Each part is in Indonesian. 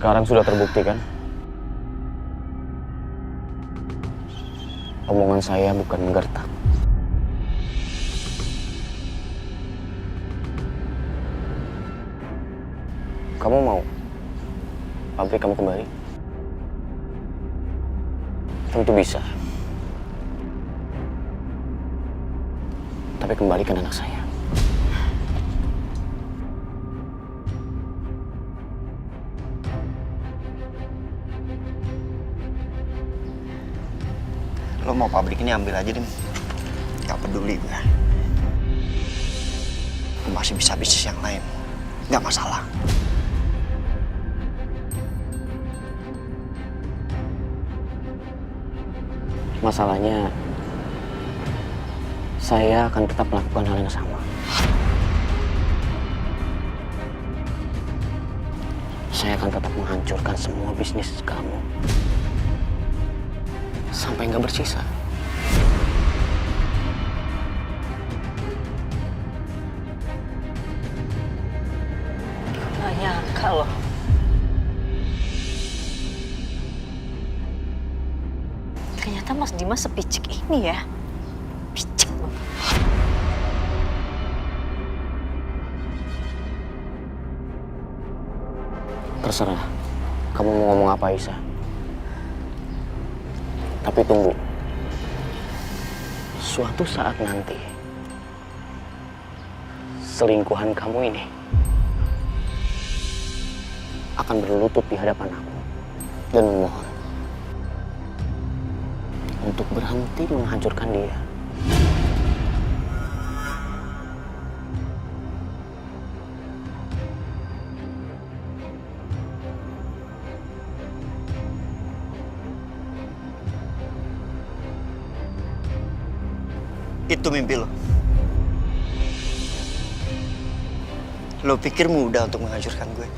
Sekarang sudah terbukti kan? Omongan saya bukan menggertak. Kamu mau pabrik kamu kembali? Tentu bisa. Tapi kembalikan anak saya. Lo mau pabrik ini ambil aja, Dim. Gak peduli gue. Gue masih bisa bisnis yang lain. Gak masalah. Masalahnya, saya akan tetap melakukan hal yang sama. Saya akan tetap menghancurkan semua bisnis kamu. Sampai nggak bersisa. Nggak nyangka loh. Ternyata Mas Dimas sepicik ini ya. Picik banget. Terserah, kamu mau ngomong apa, Aisyah. Tapi tunggu. Suatu saat nanti, selingkuhan kamu ini akan berlutut di hadapan aku dan memohon untuk berhenti menghancurkan dia. Itu mimpi lo. Lo pikir mudah untuk menghancurkan gue?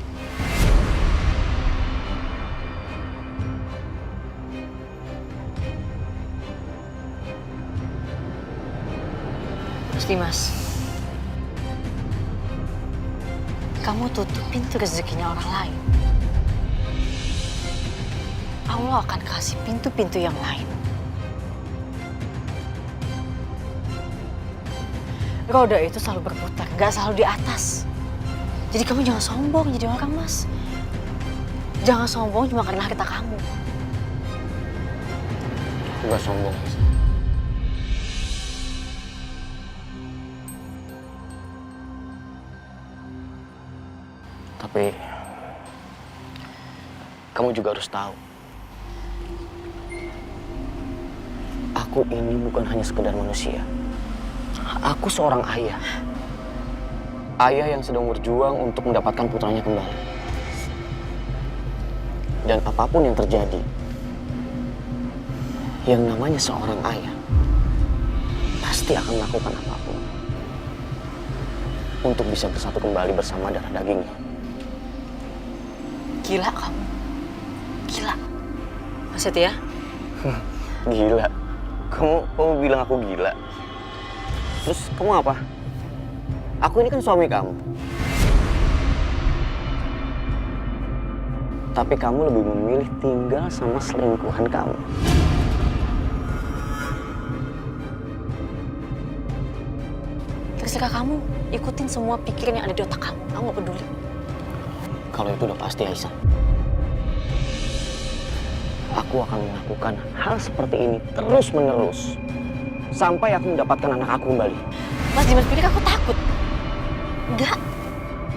Mas Dimas, kamu tutup pintu rezekinya orang lain. Allah akan kasih pintu-pintu yang lain. Roda itu selalu berputar, gak selalu di atas. Jadi kamu jangan sombong jadi orang, Mas. Jangan sombong cuma karena harta kamu. Aku gak sombong, Aisyah. Tapi kamu juga harus tahu, aku ini bukan hanya sekedar manusia. Aku seorang ayah. Ayah yang sedang berjuang untuk mendapatkan putranya kembali. Dan apapun yang terjadi, yang namanya seorang ayah pasti akan melakukan apapun untuk bisa bersatu kembali bersama darah dagingnya. Gila kamu. Gila. Mas Setia? Gila? Kamu bilang aku gila? Terus kamu apa? Aku ini kan suami kamu. Tapi kamu lebih memilih tinggal sama selingkuhan kamu. Terserah kamu. Ikutin semua pikiran yang ada di otak kamu. Aku gak peduli. Kalau itu udah pasti, Aisyah. Aku akan melakukan hal seperti ini terus-menerus. Sampai aku mendapatkan anak aku kembali. Mas Dimas pikir aku takut? Enggak.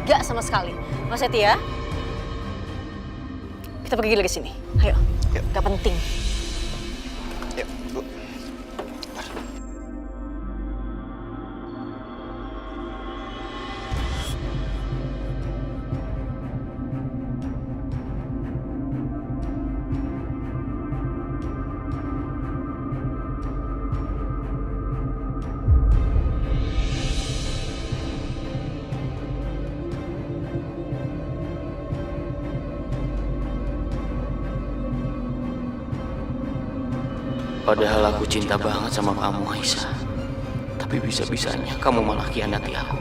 Enggak sama sekali. Mas Setia, kita pergi dari sini. Ayo. Yuk. Gak penting. Yuk, Bu. Padahal aku cinta banget sama kamu, Aisyah. Tapi bisa-bisanya kamu malah khianati aku.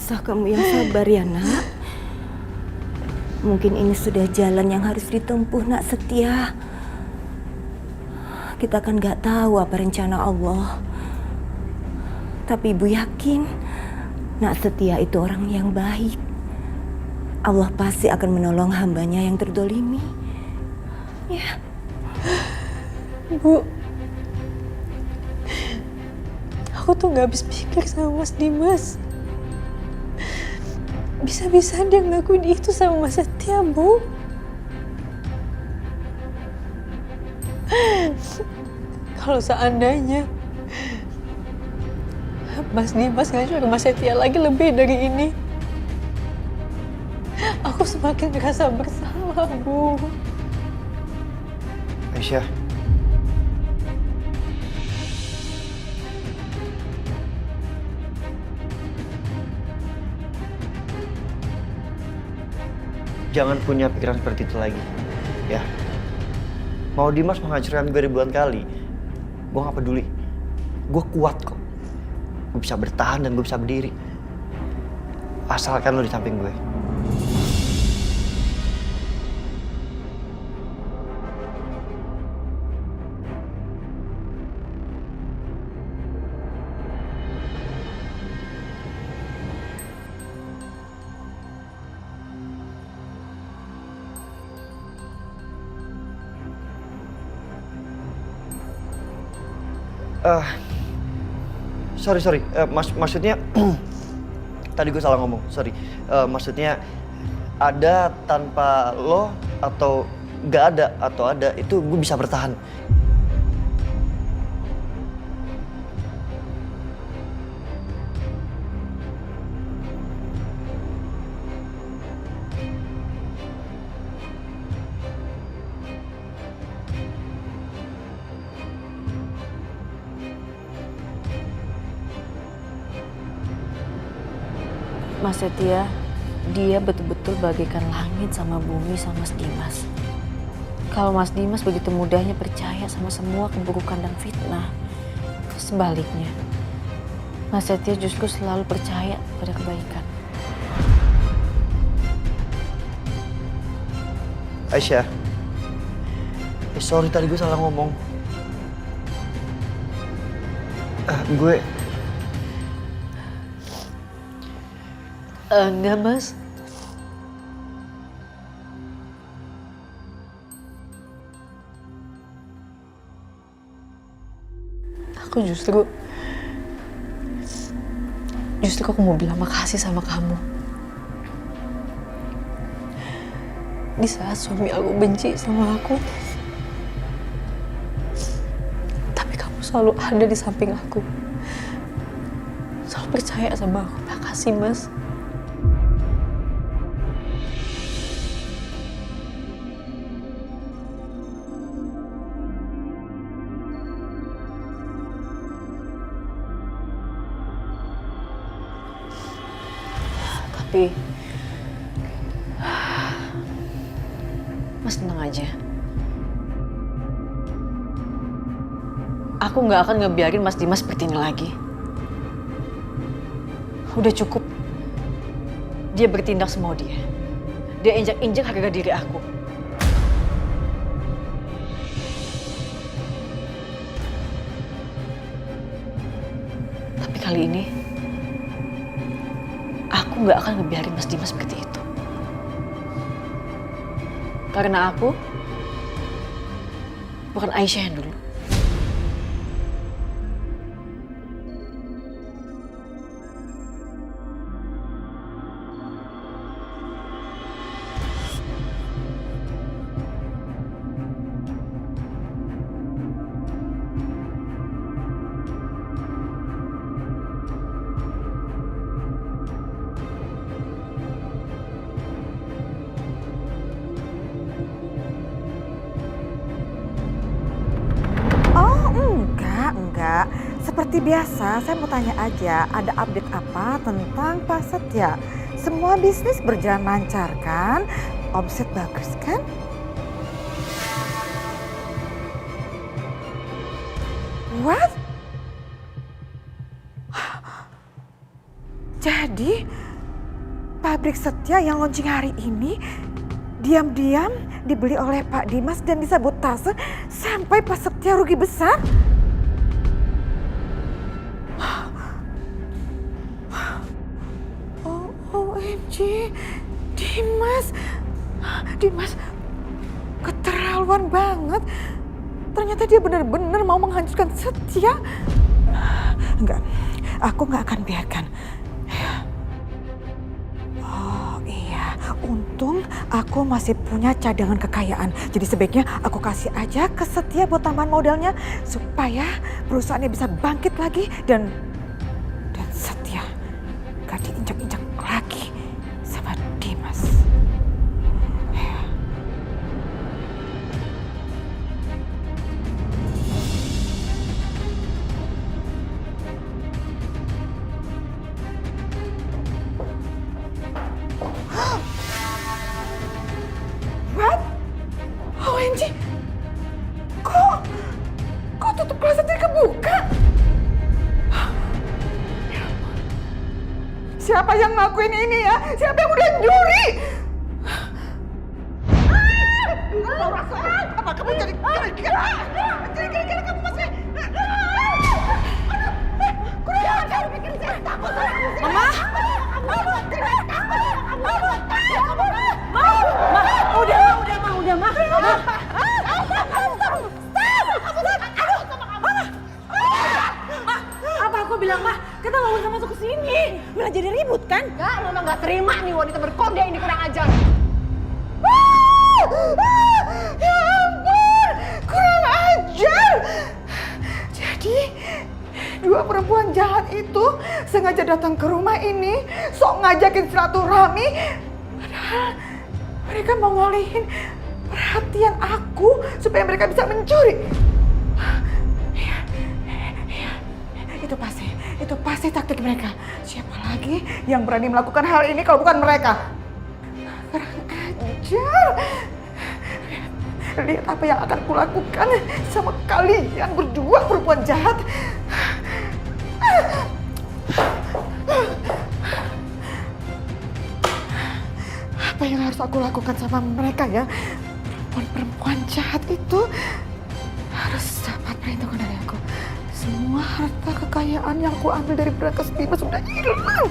usah kamu yang sabar ya nak. Mungkin ini sudah jalan yang harus ditempuh nak Setia. Kita kan gak tahu apa rencana Allah. Tapi ibu yakin nak Setia itu orang yang baik. Allah pasti akan menolong hambanya yang terdolimi. Ya. Bu, aku tuh gak habis pikir sama Mas Dimas. Bisa-bisa dia ngelakuin itu sama Mas Setia, Bu. Kalau seandainya Mas Dimas ngancur Mas Setia lagi lebih dari ini, aku semakin merasa bersalah, Bu. Aisyah. Jangan punya pikiran seperti itu lagi, ya. Mau Dimas menghancurkan gue ribuan kali, gue gak peduli. Gue kuat kok. Gue bisa bertahan dan gue bisa berdiri. Asalkan lo di samping gue. Sorry. Maksudnya tadi gue salah ngomong. Sorry. Maksudnya ada tanpa lo atau nggak ada atau ada itu gue bisa bertahan. Mas Setia, dia betul-betul bagaikan langit sama bumi sama Mas Dimas. Kalau Mas Dimas begitu mudahnya percaya sama semua keburukan dan fitnah. Sebaliknya, Mas Setia justru selalu percaya pada kebaikan. Aisyah, sorry tadi gue salah ngomong. Enggak, Mas. Justru aku mau bilang makasih sama kamu. Di saat suami aku benci sama aku, tapi kamu selalu ada di samping aku. Selalu percaya sama aku. Makasih, Mas. Tapi Mas tenang aja. Aku nggak akan ngebiarin Mas Dimas seperti ini lagi. Udah cukup. Dia bertindak semau dia. Dia injak-injak harga diri aku. Tapi kali ini aku nggak akan ngebiarin Mas Dimas seperti itu. Karena aku bukan Aisyah yang dulu. Enggak. Seperti biasa, saya mau tanya aja, ada update apa tentang Pak Setia? Semua bisnis berjalan lancar kan? Omset bagus kan? What? Jadi pabrik Setia yang launching hari ini diam-diam dibeli oleh Pak Dimas dan disabotase sampai Pak Setia rugi besar? Oh, OMG, Dimas, keterlaluan banget. Ternyata dia benar-benar mau menghancurkan Setia. Enggak, aku nggak akan biarkan. Oh iya, untung aku masih punya cadangan kekayaan. Jadi sebaiknya aku kasih aja ke Setia buat tambahan modalnya supaya perusahaannya bisa bangkit lagi dan Setia gak diinjak-injak lagi sama Dimas. What? OMG, kok tutup kelas Setia kebuka? Siapa yang ngelakuin ini ya? Siapa yang udah nyuri? Apa kamu jadi gara-gara? Jadi gara-gara kamu masih... Kurang ajar bikin saya takut. Mama! Udah, Ma. Apa aku bilang, Ma? Kita nggak usah masuk ke sini. Malah jadi ribut kan? Enggak, Mama nggak terima nih wanita berkode ini kurang ajar. Ya ampun, kurang ajar. Jadi, dua perempuan jahat itu sengaja datang ke rumah ini, sok ngajakin silaturahmi. Padahal mereka mau ngalihin perhatian aku supaya mereka bisa mencuri. Itu pasti taktik mereka. Siapa lagi yang berani melakukan hal ini kalau bukan mereka? Kurang ajar. Lihat apa yang akan kulakukan sama kalian berdua perempuan jahat. Apa yang harus aku lakukan sama mereka ya? Perempuan jahat itu harus dapat perhitungan dari aku. Semua harta kekayaan yang aku ambil dari Brankas Dimas sudah hilang.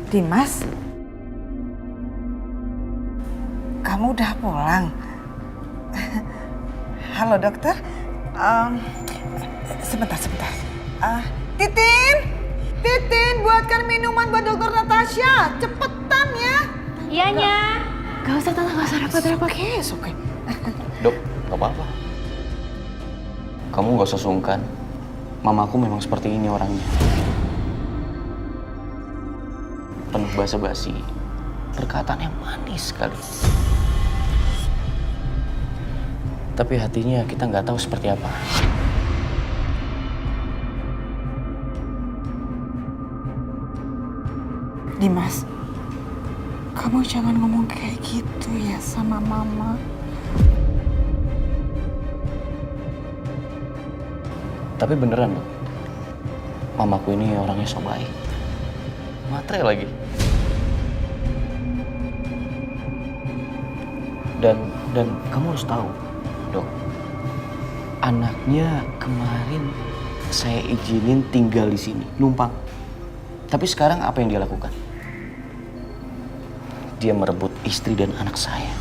Dimas, kamu udah pulang? Halo dokter, sebentar. Titin, buatkan minuman buat dokter Natasha, cepetan ya. Iyanya. Gak usah Tante, gak usah repot-repot. Oke. Dok, gak apa-apa. Kamu gak usah sungkan. Mamaku memang seperti ini orangnya. Penuh basa-basi, perkataannya manis sekali. Tapi hatinya kita nggak tahu seperti apa. Dimas, kamu jangan ngomong kayak gitu ya sama mama. Tapi beneran, Dok. Mamaku ini orangnya so baik. Matre lagi. Dan kamu harus tahu, Dok. Anaknya kemarin saya izinin tinggal di sini, numpang. Tapi sekarang apa yang dia lakukan? Dia merebut istri dan anak saya.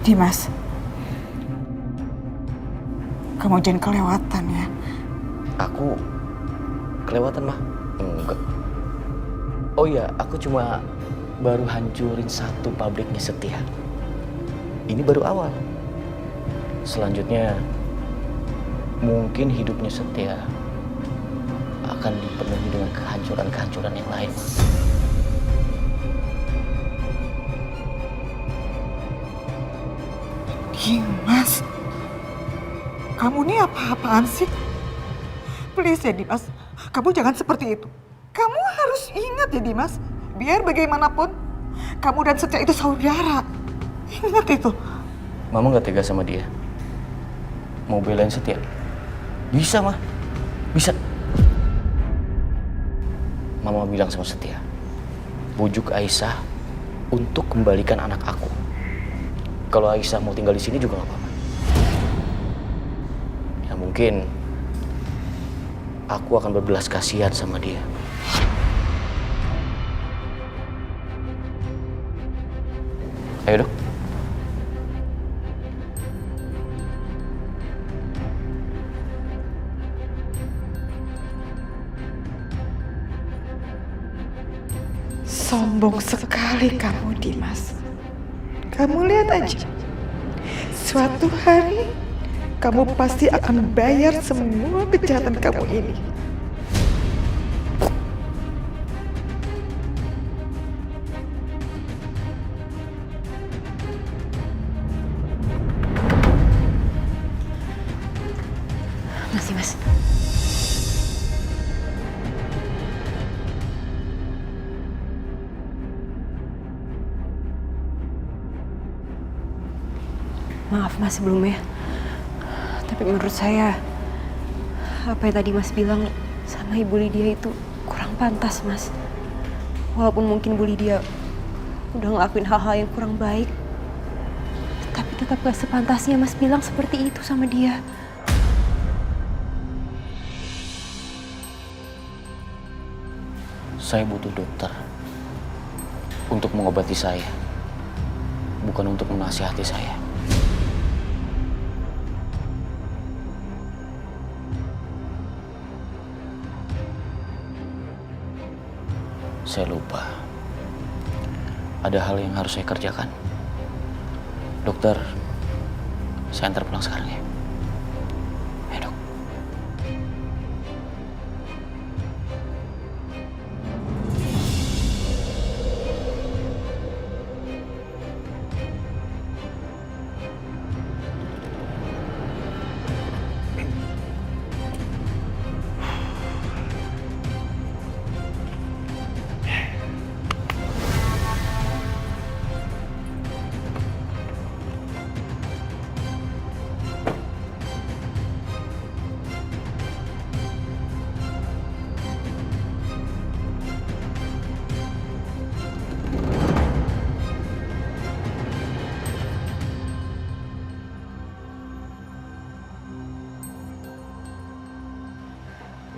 Dimas, kamu jangan kelewatan ya. Aku kelewatan, Mah? Enggak. Oh iya, aku cuma baru hancurin satu pabriknya Setia. Ini baru awal. Selanjutnya, mungkin hidupnya Setia akan dipenuhi dengan kehancuran-kehancuran yang lain. Dimas, kamu ini apa-apaan sih? Please ya Dimas, kamu jangan seperti itu. Kamu harus ingat ya Dimas, biar bagaimanapun kamu dan Setia itu saudara. Ingat itu. Mama nggak tega sama dia. Mau belain Setia? Bisa, Mah. Bisa. Mama bilang sama Setia, bujuk Aisyah untuk kembalikan anak aku. Kalau Aisyah mau tinggal di sini juga nggak apa-apa. Ya mungkin aku akan berbelas kasihan sama dia. Ayo dok. Sombong sekali kamu Dimas. Kamu lihat aja, suatu hari kamu pasti akan bayar semua kejahatan kamu ini. Masih, Mas. Maaf Mas sebelumnya. Tapi menurut saya apa yang tadi Mas bilang sama Ibu Lydia itu kurang pantas, Mas. Walaupun mungkin Bu Lydia udah ngelakuin hal-hal yang kurang baik, tapi tetap gak sepantasnya Mas bilang seperti itu sama dia. Saya butuh dokter untuk mengobati saya, bukan untuk menasihati saya. Saya lupa. Ada hal yang harus saya kerjakan. Dokter, saya antar pulang sekarang ya. Ayo dok.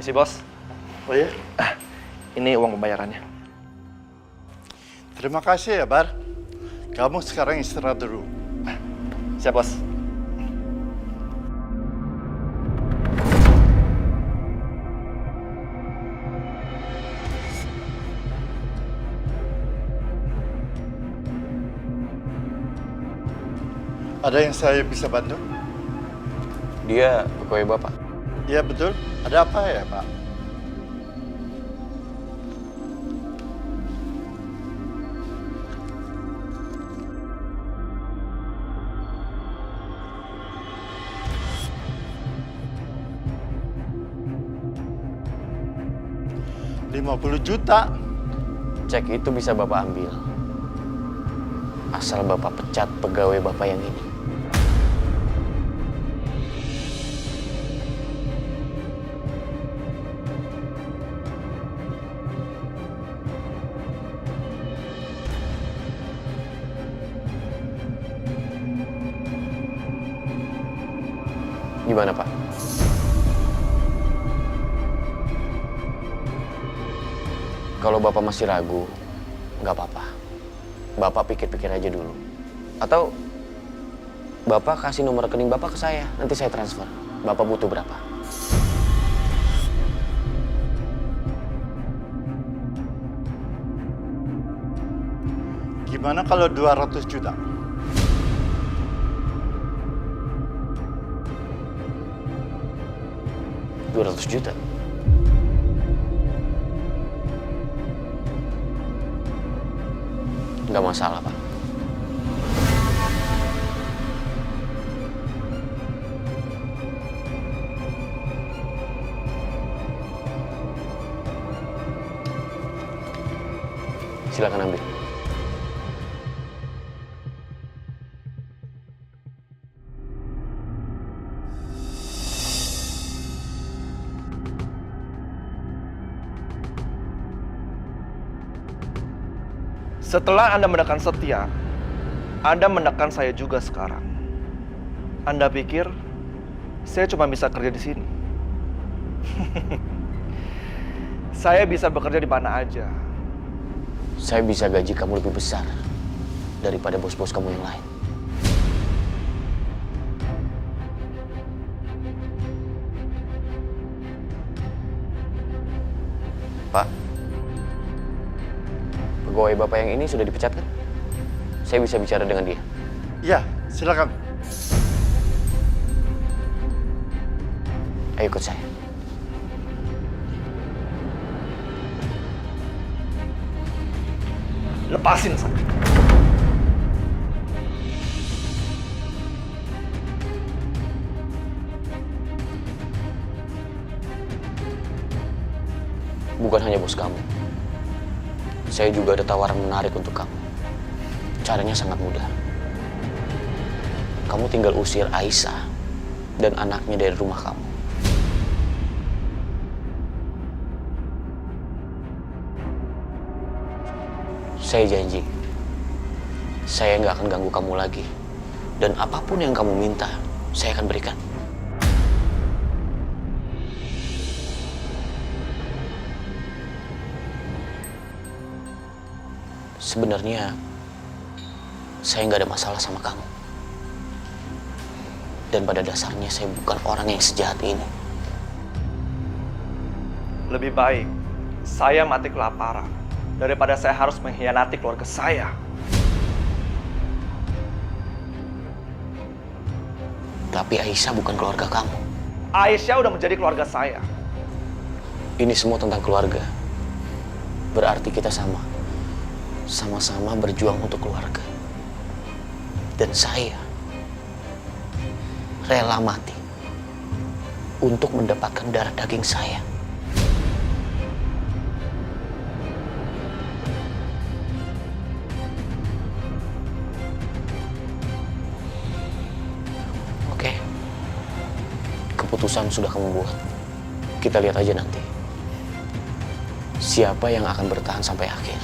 Misi bos. Oh ya? Ini uang pembayarannya. Terima kasih ya, Bar. Kamu sekarang istirahat dulu. Siap bos. Ada yang saya bisa bantu? Dia pegawai bapak. Ya betul. Ada apa ya, Pak? $50 juta. Cek itu bisa bapak ambil. Asal bapak pecat pegawai bapak yang ini. Gimana, Pak? Kalau Bapak masih ragu, nggak apa-apa. Bapak pikir-pikir aja dulu. Atau Bapak kasih nomor rekening Bapak ke saya, nanti saya transfer. Bapak butuh berapa? Gimana kalau 200 juta? $200 juta. Nggak masalah, Pak. Silakan ambil. Setelah Anda menekan Setia, Anda menekan saya juga sekarang. Anda pikir saya cuma bisa kerja di sini? Saya bisa bekerja di mana aja. Saya bisa gaji kamu lebih besar daripada bos-bos kamu yang lain. Pak, pegawai Bapak yang ini sudah dipecat kan? Saya bisa bicara dengan dia. Ya, silakan. Ayo ikut saya. Lepasin saya. Bukan hanya bos kamu. Saya juga ada tawaran menarik untuk kamu. Caranya sangat mudah. Kamu tinggal usir Aisyah dan anaknya dari rumah kamu. Saya janji, saya nggak akan ganggu kamu lagi. Dan apapun yang kamu minta, saya akan berikan. Sebenarnya, saya nggak ada masalah sama kamu. Dan pada dasarnya saya bukan orang yang sejahat ini. Lebih baik saya mati kelaparan daripada saya harus mengkhianati keluarga saya. Tapi Aisyah bukan keluarga kamu. Aisyah udah menjadi keluarga saya. Ini semua tentang keluarga. Berarti kita sama. Sama-sama berjuang untuk keluarga. Dan saya rela mati untuk mendapatkan darah daging saya. Oke. Keputusan sudah kamu buat. Kita lihat aja nanti. Siapa yang akan bertahan sampai akhir.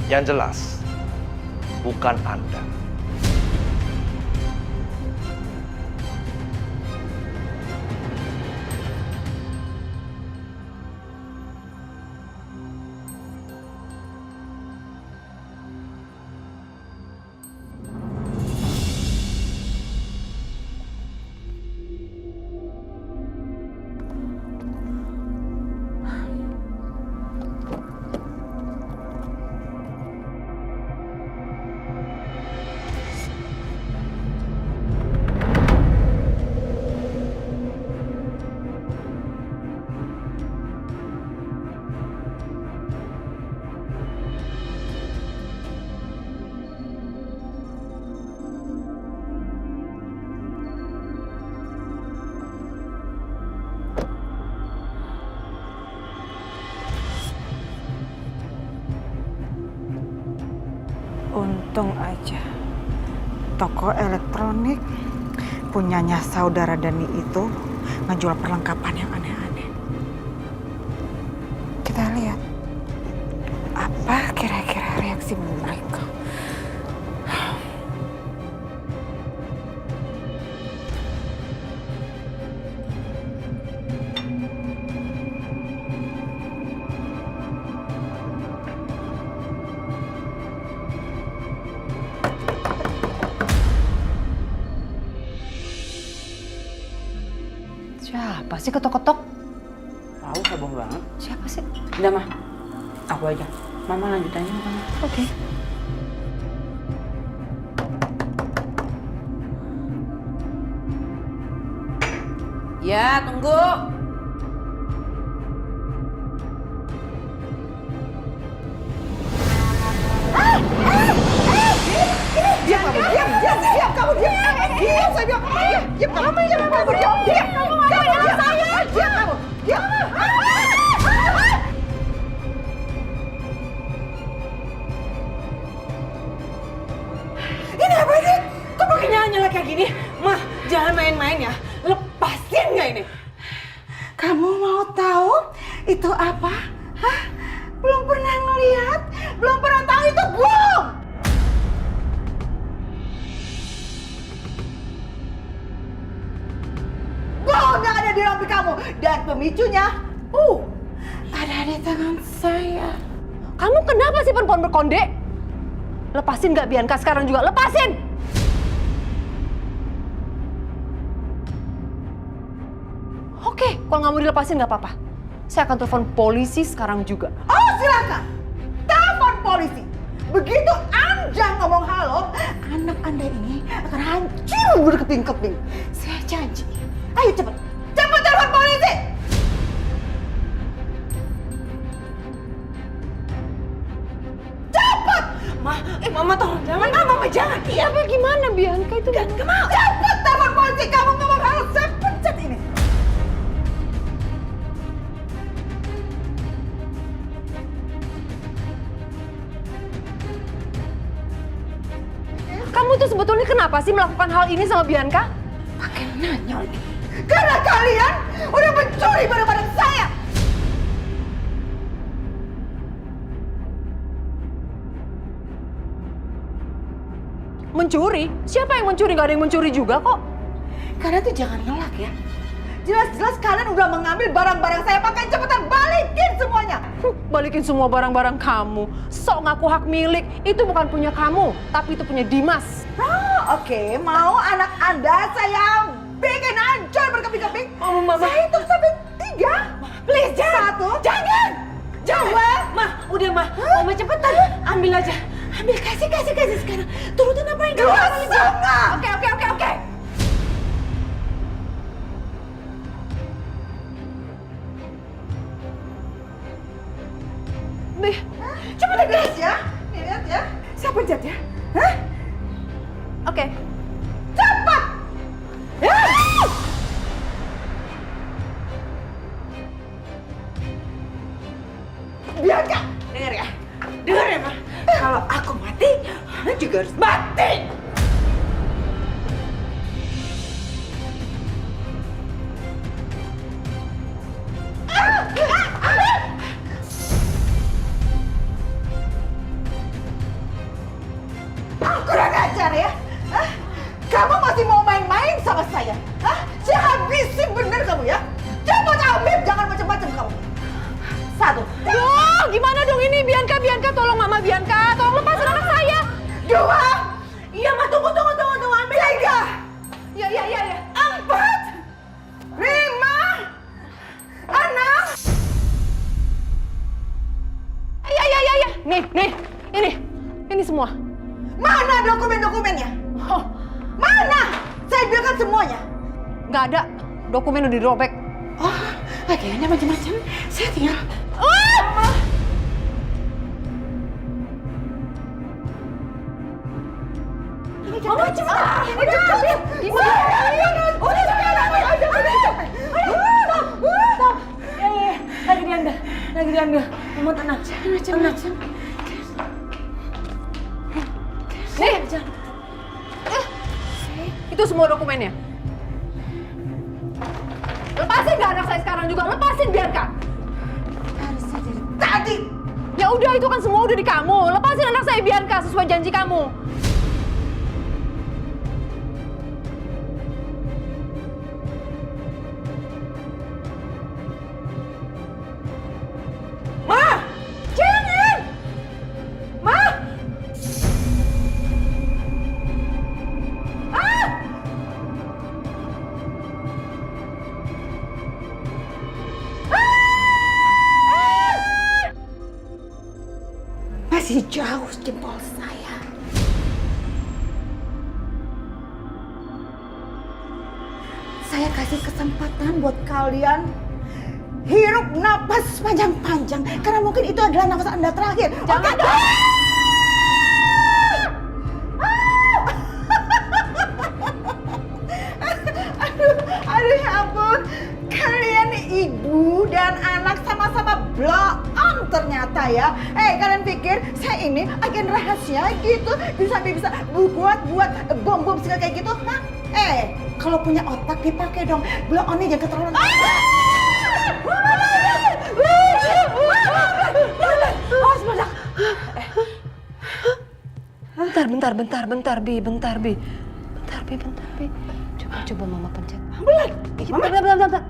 Yang jelas, bukan Anda. Untung aja toko elektronik punyanya saudara Dani itu ngejual perlengkapan yang aneh-aneh. Kita lihat apa kira-kira reaksi mereka. Siapa sih ketok-ketok? Tahu heboh banget. Siapa sih? Udah mah, aku aja. Mama lanjut aja makan. Oke. Ya, tunggu. Diam kamu, diam kamu, diam. Diam saya bilang, diam kamu, diam kamu, diam. Diam kamu, diam. apa? Hah? Belum pernah ngeliat? Belum pernah tahu itu bom? Bom yang ada di rompi kamu dan pemicunya, ada di tangan saya. Kamu kenapa sih perempuan berkonde? Lepasin nggak Bianca sekarang juga, lepasin! Oke, kalau nggak mau dilepasin nggak apa-apa. Saya akan telepon polisi sekarang juga. Oh silakan, telepon polisi. Begitu Anda ngomong halo, anak Anda ini akan hancur berkeping-keping. Saya janji. Ayo cepat, cepat telepon polisi. Cepat. Mama tolong jangan, Mama jangan. Iya, tapi gimana Bianca itu? Gak mau. Cepat telepon polisi. Kamu ngomong halo, saya pencet ini. Kamu tuh sebetulnya kenapa sih melakukan hal ini sama Bianca? Pakai nanya lagi. Karena kalian udah mencuri barang-barang saya. Mencuri? Siapa yang mencuri? Gak ada yang mencuri juga kok. Kalian tuh jangan ngelak ya. Jelas-jelas kalian udah mengambil barang-barang saya. Pakai cepetan balikin semuanya. Balikin semua barang-barang kamu. Sok ngaku hak milik. Itu bukan punya kamu, tapi itu punya Dimas. Oh, oke. Mau anak Anda saya bikin hancur berkeping-keping? Oh, Mama. Saya hitung sampai 3. Please, jangan. 1. Jangan. Jangan. Mah, udah Mah. Mama cepetan. Ambil aja. Ambil, kasih sekarang. Turutin apa yang kamu 2,5. Oke. Nih, Cepetan guys ya. Nih lihat ya. Saya pencet ya. Hah? oke. Cepat. Bianca, Dengar ya, Mah. Kalau aku mati, Mama juga harus mati. kurang ajar ya. Hah? Kamu masih mau main-main sama saya? Hah? Saya habisin bener kamu ya. Coba ambil, jangan macam-macam kamu. 1. Duh, gimana dong ini Bianca, tolong Mama Bianca, tolong lepasin anak saya. 2. Iya, Mah, tunggu. Ambil. 3. Ya. 4. 5. 6. Ya. Nih, ini semua. Mana dokumen-dokumennya? Oh, Mana? Saya biarkan semuanya. nggak ada. Dokumen udah dirobek. Oh, kayaknya macam-macam. Saya tinggal. Mama cepat. Gimana? Udah Stop. Lagi diambil. Mama tenang. Tenang. Nih. Itu semua dokumennya. Lepasin nggak anak saya sekarang juga? Lepasin Bianca. Harusnya dari tadi. Ya udah, itu kan semua udah di kamu. Lepasin anak saya Bianca sesuai janji kamu. Ma! Jangan! Ma! Masih jauh jempol saya. Saya kasih kesempatan buat kalian hirup napas panjang-panjang karena mungkin itu adalah nafas Anda terakhir. Jangan Oke? Aduh ya ampun. Kalian ibu dan anak sama-sama blow on ternyata ya. Kalian pikir saya ini agen rahasia gitu? Bisa buat bom-bom segala kayak gitu? Hah? Kalau punya otak dipakai dong. Blow on-nya jangan keterlaluan. Bentar, Bi. Bentar, Bi. Coba Mama pencet. Bentar.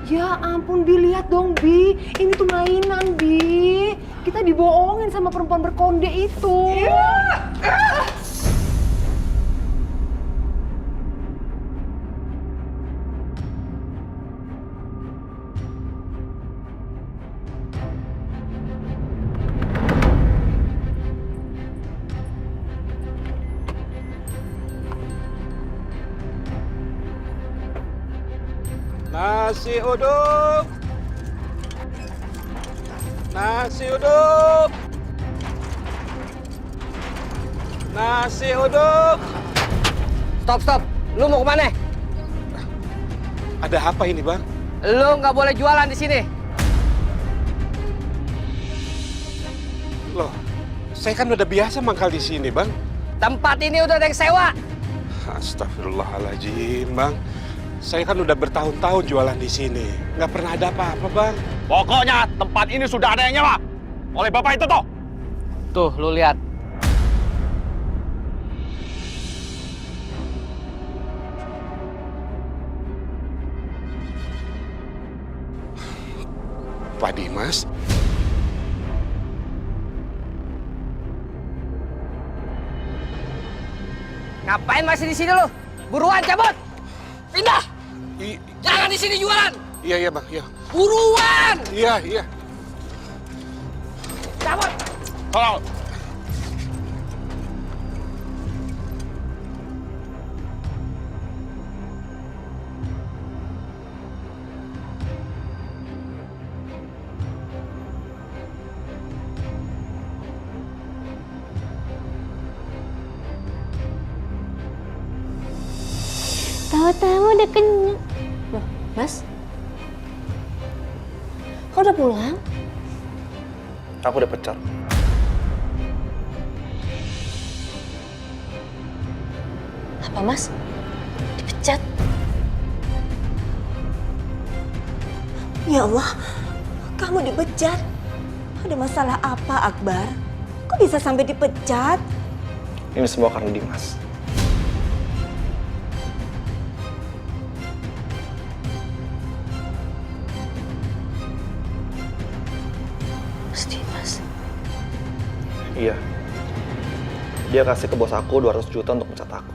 Ya ampun, Bi, lihat dong, Bi. Ini tuh mainan, Bi. Kita dibohongin sama perempuan berkonde itu. Nasi uduk. Nasi uduk. Nasi uduk. Stop. Lu mau kemana? Ada apa ini, Bang? Lu nggak boleh jualan di sini. Loh, saya kan udah biasa mangkal di sini, Bang. Tempat ini udah ada yang sewa. Astagfirullahaladzim, Bang. Saya kan udah bertahun-tahun jualan di sini. Nggak pernah ada apa-apa, Bang. Pokoknya tempat ini sudah ada yang nyewa oleh bapak itu tuh. Tuh, lu lihat. Pak Dimas. Ngapain masih di sini lu? Buruan cabut. Pindah. Jangan di sini jualan. Iya, Bang. Iya. Buruan. Iya. Cabut. Halo. Tahu-tahu udah kenyang. Loh, Mas? Kok udah pulang? Aku udah pecat. Apa, Mas? Dipecat? Ya Allah, kamu dipecat. Ada masalah apa, Akbar? Kok bisa sampai dipecat? Ini semua karena Dimas. Mas Dimas. Iya. Dia kasih ke bos aku 200 juta untuk mencat aku.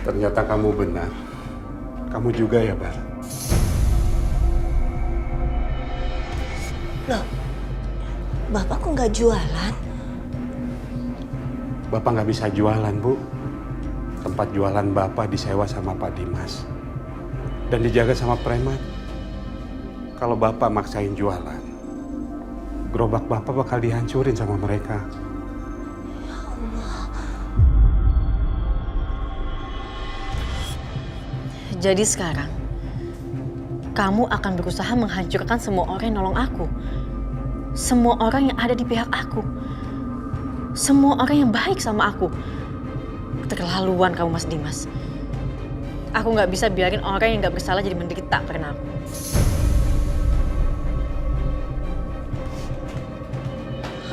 Ternyata kamu benar. Kamu juga ya, Bar? Loh, Bapak kok nggak jualan? Bapak nggak bisa jualan, Bu. Tempat jualan Bapak disewa sama Pak Dimas. Dan dijaga sama preman. Kalau Bapak maksain jualan, gerobak Bapak bakal dihancurin sama mereka. Jadi sekarang, kamu akan berusaha menghancurkan semua orang yang nolong aku. Semua orang yang ada di pihak aku. Semua orang yang baik sama aku. Keterlaluan kamu, Mas Dimas. Aku nggak bisa biarin orang yang nggak bersalah jadi menderita karena aku.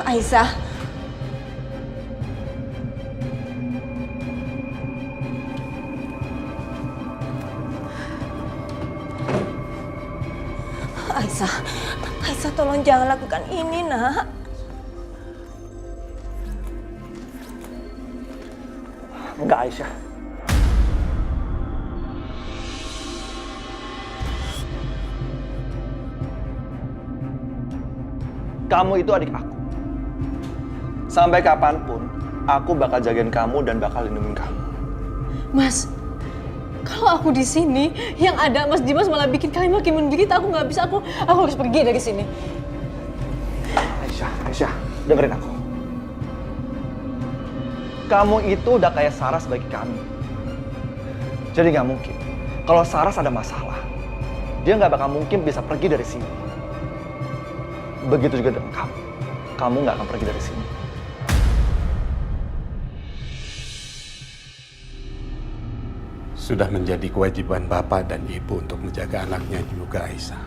Aisyah. Aisyah, tolong jangan lakukan ini, Nak. Enggak, Aisyah. Kamu itu adik aku. Sampai kapanpun, aku bakal jagain kamu dan bakal lindungin kamu. Mas, kalau aku di sini, yang ada Mas Dimas malah bikin kalian makin menderita. Aku nggak bisa, aku harus pergi dari sini. Aisyah, dengerin aku. Kamu itu udah kayak Saras bagi kami. Jadi nggak mungkin. Kalau Saras ada masalah, dia nggak bakal mungkin bisa pergi dari sini. Begitu juga dengan kamu. Kamu nggak akan pergi dari sini. Sudah menjadi kewajiban bapak dan ibu untuk menjaga anaknya juga, Aisyah.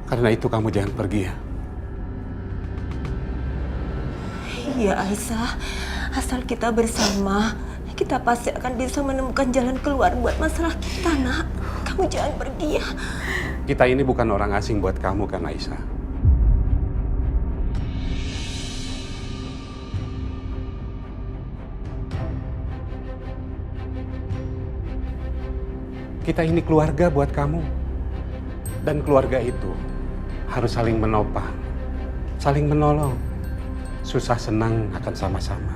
Karena itu kamu jangan pergi ya. Iya Aisyah, asal kita bersama, kita pasti akan bisa menemukan jalan keluar buat masalah kita, nak. Kamu jangan pergi ya. Kita ini bukan orang asing buat kamu kan, Aisyah. Kita ini keluarga buat kamu. Dan keluarga itu harus saling menopang, saling menolong. Susah senang akan sama-sama.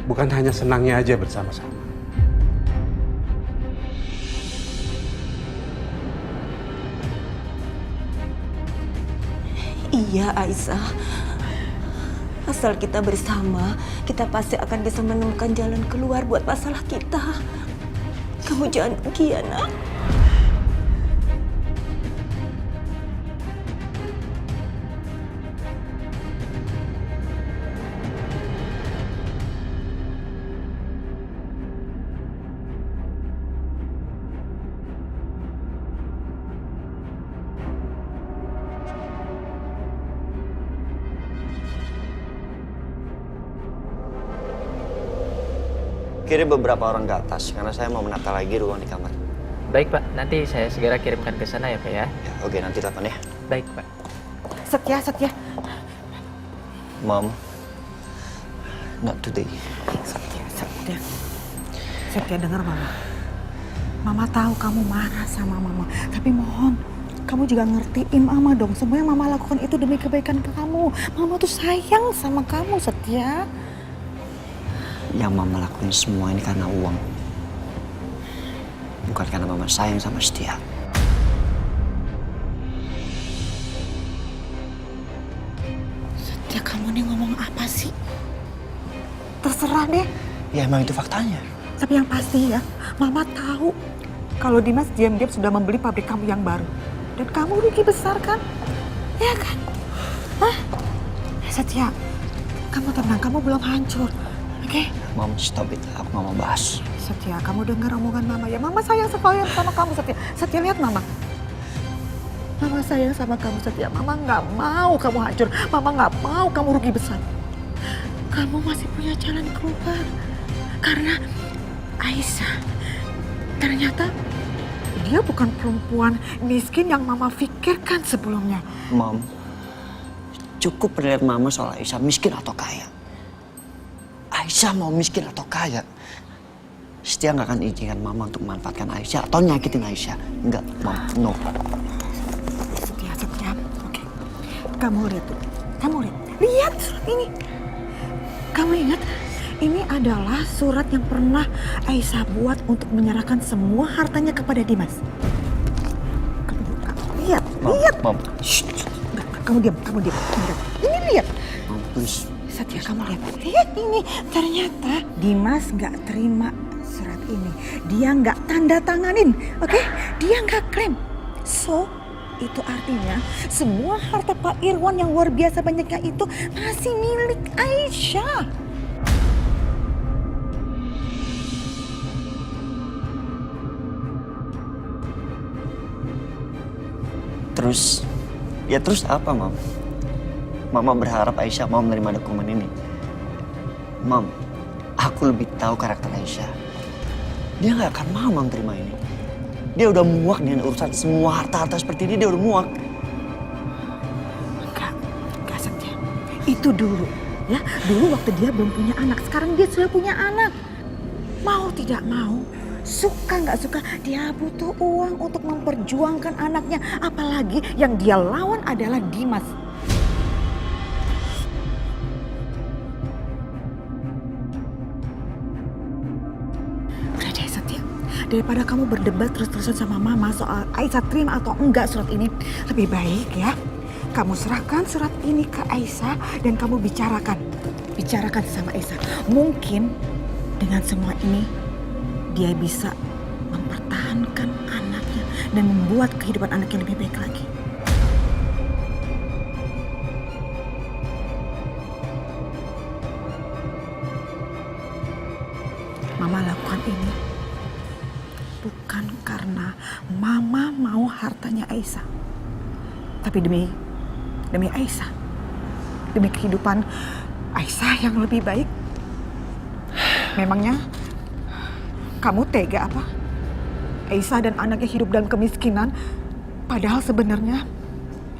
Bukan hanya senangnya aja bersama-sama. Iya Aisyah, asal kita bersama, kita pasti akan bisa menemukan jalan keluar buat masalah kita. Kamu jangan pergi ya, nak. Kirim beberapa orang ke atas, karena saya mau menata lagi ruang di kamar. Baik Pak, nanti saya segera kirimkan ke sana ya Pak ya. Ya, oke, nanti telepon ya. Baik Pak. Setia. Mom, not today. Setia dengar Mama. Mama tahu kamu marah sama Mama, tapi mohon kamu juga ngertiin Mama dong. Semua yang Mama lakukan itu demi kebaikan kamu. Mama tuh sayang sama kamu, Setia. Yang Mama lakuin semua ini karena uang. Bukan karena Mama sayang sama Setia. Setia, kamu nih ngomong apa sih? Terserah deh. Ya emang itu faktanya. Tapi yang pasti ya, Mama tahu kalau Dimas diam-diam sudah membeli pabrik kamu yang baru. Dan kamu rugi besar kan? Ya kan? Hah? Setia, kamu tenang, kamu belum hancur. Oke? Mom, stop it. Aku gak mau bahas. Setia, kamu dengar omongan Mama ya. Mama sayang sekali sama kamu, Setia. Setia, lihat Mama. Mama sayang sama kamu, Setia. Mama nggak mau kamu hancur. Mama nggak mau kamu rugi besar. Kamu masih punya jalan keluar. Karena Aisyah, ternyata dia bukan perempuan miskin yang Mama pikirkan sebelumnya. Mom, cukup penilaian Mama soal Aisyah miskin atau kaya. Aisyah mau miskin atau kaya, Setia nggak akan izinkan Mama untuk memanfaatkan Aisyah atau nyakitin Aisyah. Enggak, Mom, no. Setia, oke. Kamu lihat tuh, lihat surat ini. Kamu ingat, ini adalah surat yang pernah Aisyah buat untuk menyerahkan semua hartanya kepada Dimas. Lihat. Mom. Shh. Kamu diam. Ini lihat. Mom, please. Setia, kamu lihat ini. Ternyata Dimas nggak terima surat ini. Dia nggak tanda tanganin, oke? Dia nggak klaim. So, itu artinya semua harta Pak Irwan yang luar biasa banyaknya itu masih milik Aisyah. Terus apa, Mom? Mama berharap Aisyah mau menerima dokumen ini. Mom, aku lebih tahu karakter Aisyah. Dia nggak akan mau menerima ini. Dia udah muak dengan urusan semua harta-harta seperti ini. Dia udah muak. Enggak Setia. Itu dulu, ya. Dulu waktu dia belum punya anak. Sekarang dia sudah punya anak. Mau tidak mau, suka nggak suka, dia butuh uang untuk memperjuangkan anaknya. Apalagi yang dia lawan adalah Dimas. Daripada kamu berdebat terus-terusan sama Mama soal Aisyah terima atau enggak surat ini, lebih baik ya kamu serahkan surat ini ke Aisyah dan kamu bicarakan sama Aisyah. Mungkin dengan semua ini dia bisa mempertahankan anaknya dan membuat kehidupan anaknya lebih baik lagi. Mama lakukan ini bukan karena Mama mau hartanya Aisyah, tapi demi Aisyah, demi kehidupan Aisyah yang lebih baik. Memangnya kamu tega apa? Aisyah dan anaknya hidup dalam kemiskinan, padahal sebenarnya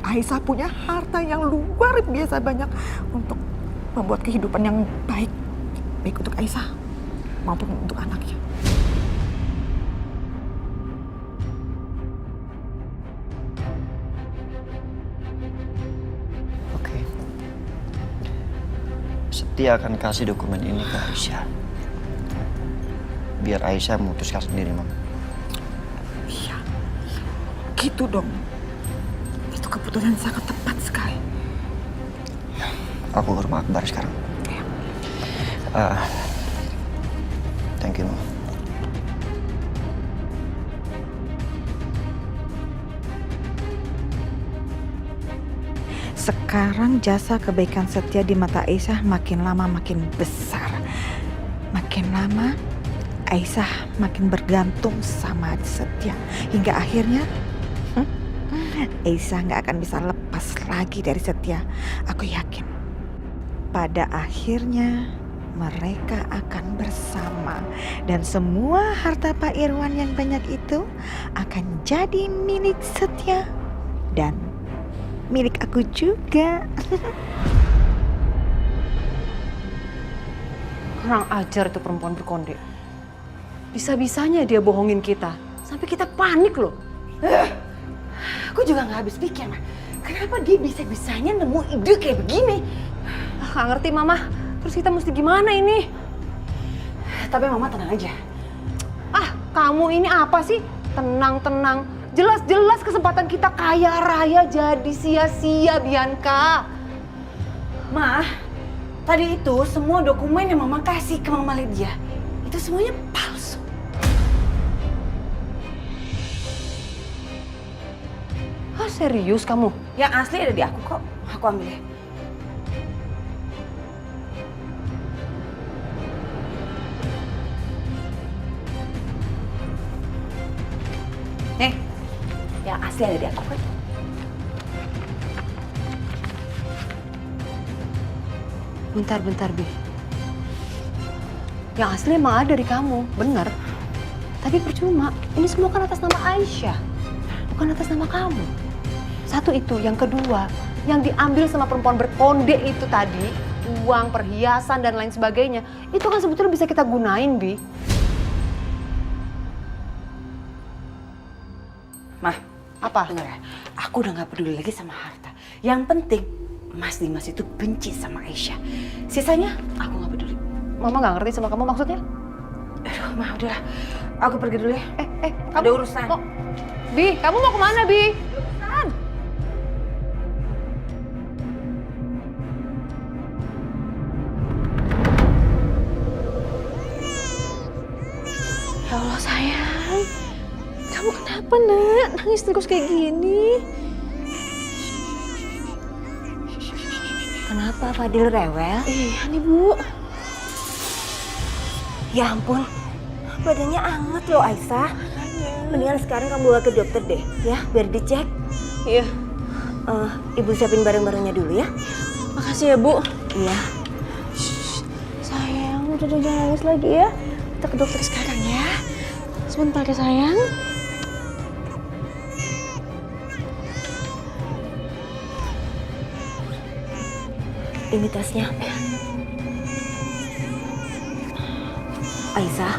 Aisyah punya harta yang luar biasa banyak untuk membuat kehidupan yang baik untuk Aisyah maupun untuk anaknya. Oke. Setia akan kasih dokumen ini ke Aisyah. Biar Aisyah memutuskan sendiri, Mam. Iya, gitu dong. Itu keputusan sangat tepat sekali. Aku ke rumah Akbar sekarang. Thank you, Mam. Sekarang jasa kebaikan Setia di mata Aisyah makin lama makin besar. Makin lama Aisyah makin bergantung sama Setia. Hingga akhirnya Aisyah nggak akan bisa lepas lagi dari Setia. Aku yakin pada akhirnya mereka akan bersama. Dan semua harta Pak Irwan yang banyak itu akan jadi milik Setia. Dan milik aku juga. Kurang ajar itu perempuan berkonde. Bisa-bisanya dia bohongin kita. Sampai kita panik loh. Aku juga nggak habis pikir, Ma. Kenapa dia bisa-bisanya nemu ide kayak begini? Nggak ngerti, Mama. Terus kita mesti gimana ini? Tapi Mama tenang aja. Kamu ini apa sih? Tenang-tenang. Jelas-jelas kesempatan kita kaya raya jadi sia-sia, Bianca. Ma, tadi itu semua dokumen yang Mama kasih ke Mama Lydia, itu semuanya palsu. Serius kamu? Yang asli ada di aku kok. Aku ambil ya. Nih, yang asli ada di aku kan. Bentar, Bi. Yang asli emang ada dari kamu, bener. Tapi percuma, ini semua kan atas nama Aisyah, bukan atas nama kamu. Satu itu, yang kedua, yang diambil sama perempuan berkonde itu tadi, uang, perhiasan, dan lain sebagainya, itu kan sebetulnya bisa kita gunain, Bi. Mah, Apa? dengar ya, aku udah gak peduli lagi sama harta. Yang penting, Mas Dimas itu benci sama Aisyah. Sisanya, aku gak peduli. Mama gak ngerti sama kamu maksudnya? Aduh, Ma, udahlah. Aku pergi dulu ya. Kamu Ada urusan. kok? Bi, kamu mau kemana, Bi? Urusan. Ya Allah, sayang. Kamu kenapa, Nak? Nangis terus kayak gini. Kenapa Fadil rewel? Iya nih, Bu. Ya ampun, badannya anget loh Aisyah. Mendingan sekarang kamu bawa ke dokter deh, ya, biar dicek. Iya. Ibu siapin barang-barangnya dulu ya. Makasih ya, Bu. Iya. Sayang, udah jangan nangis lagi ya. Kita ke dokter sekarang ya. Sebentar ya, sayang. Ini tasnya. Aisyah,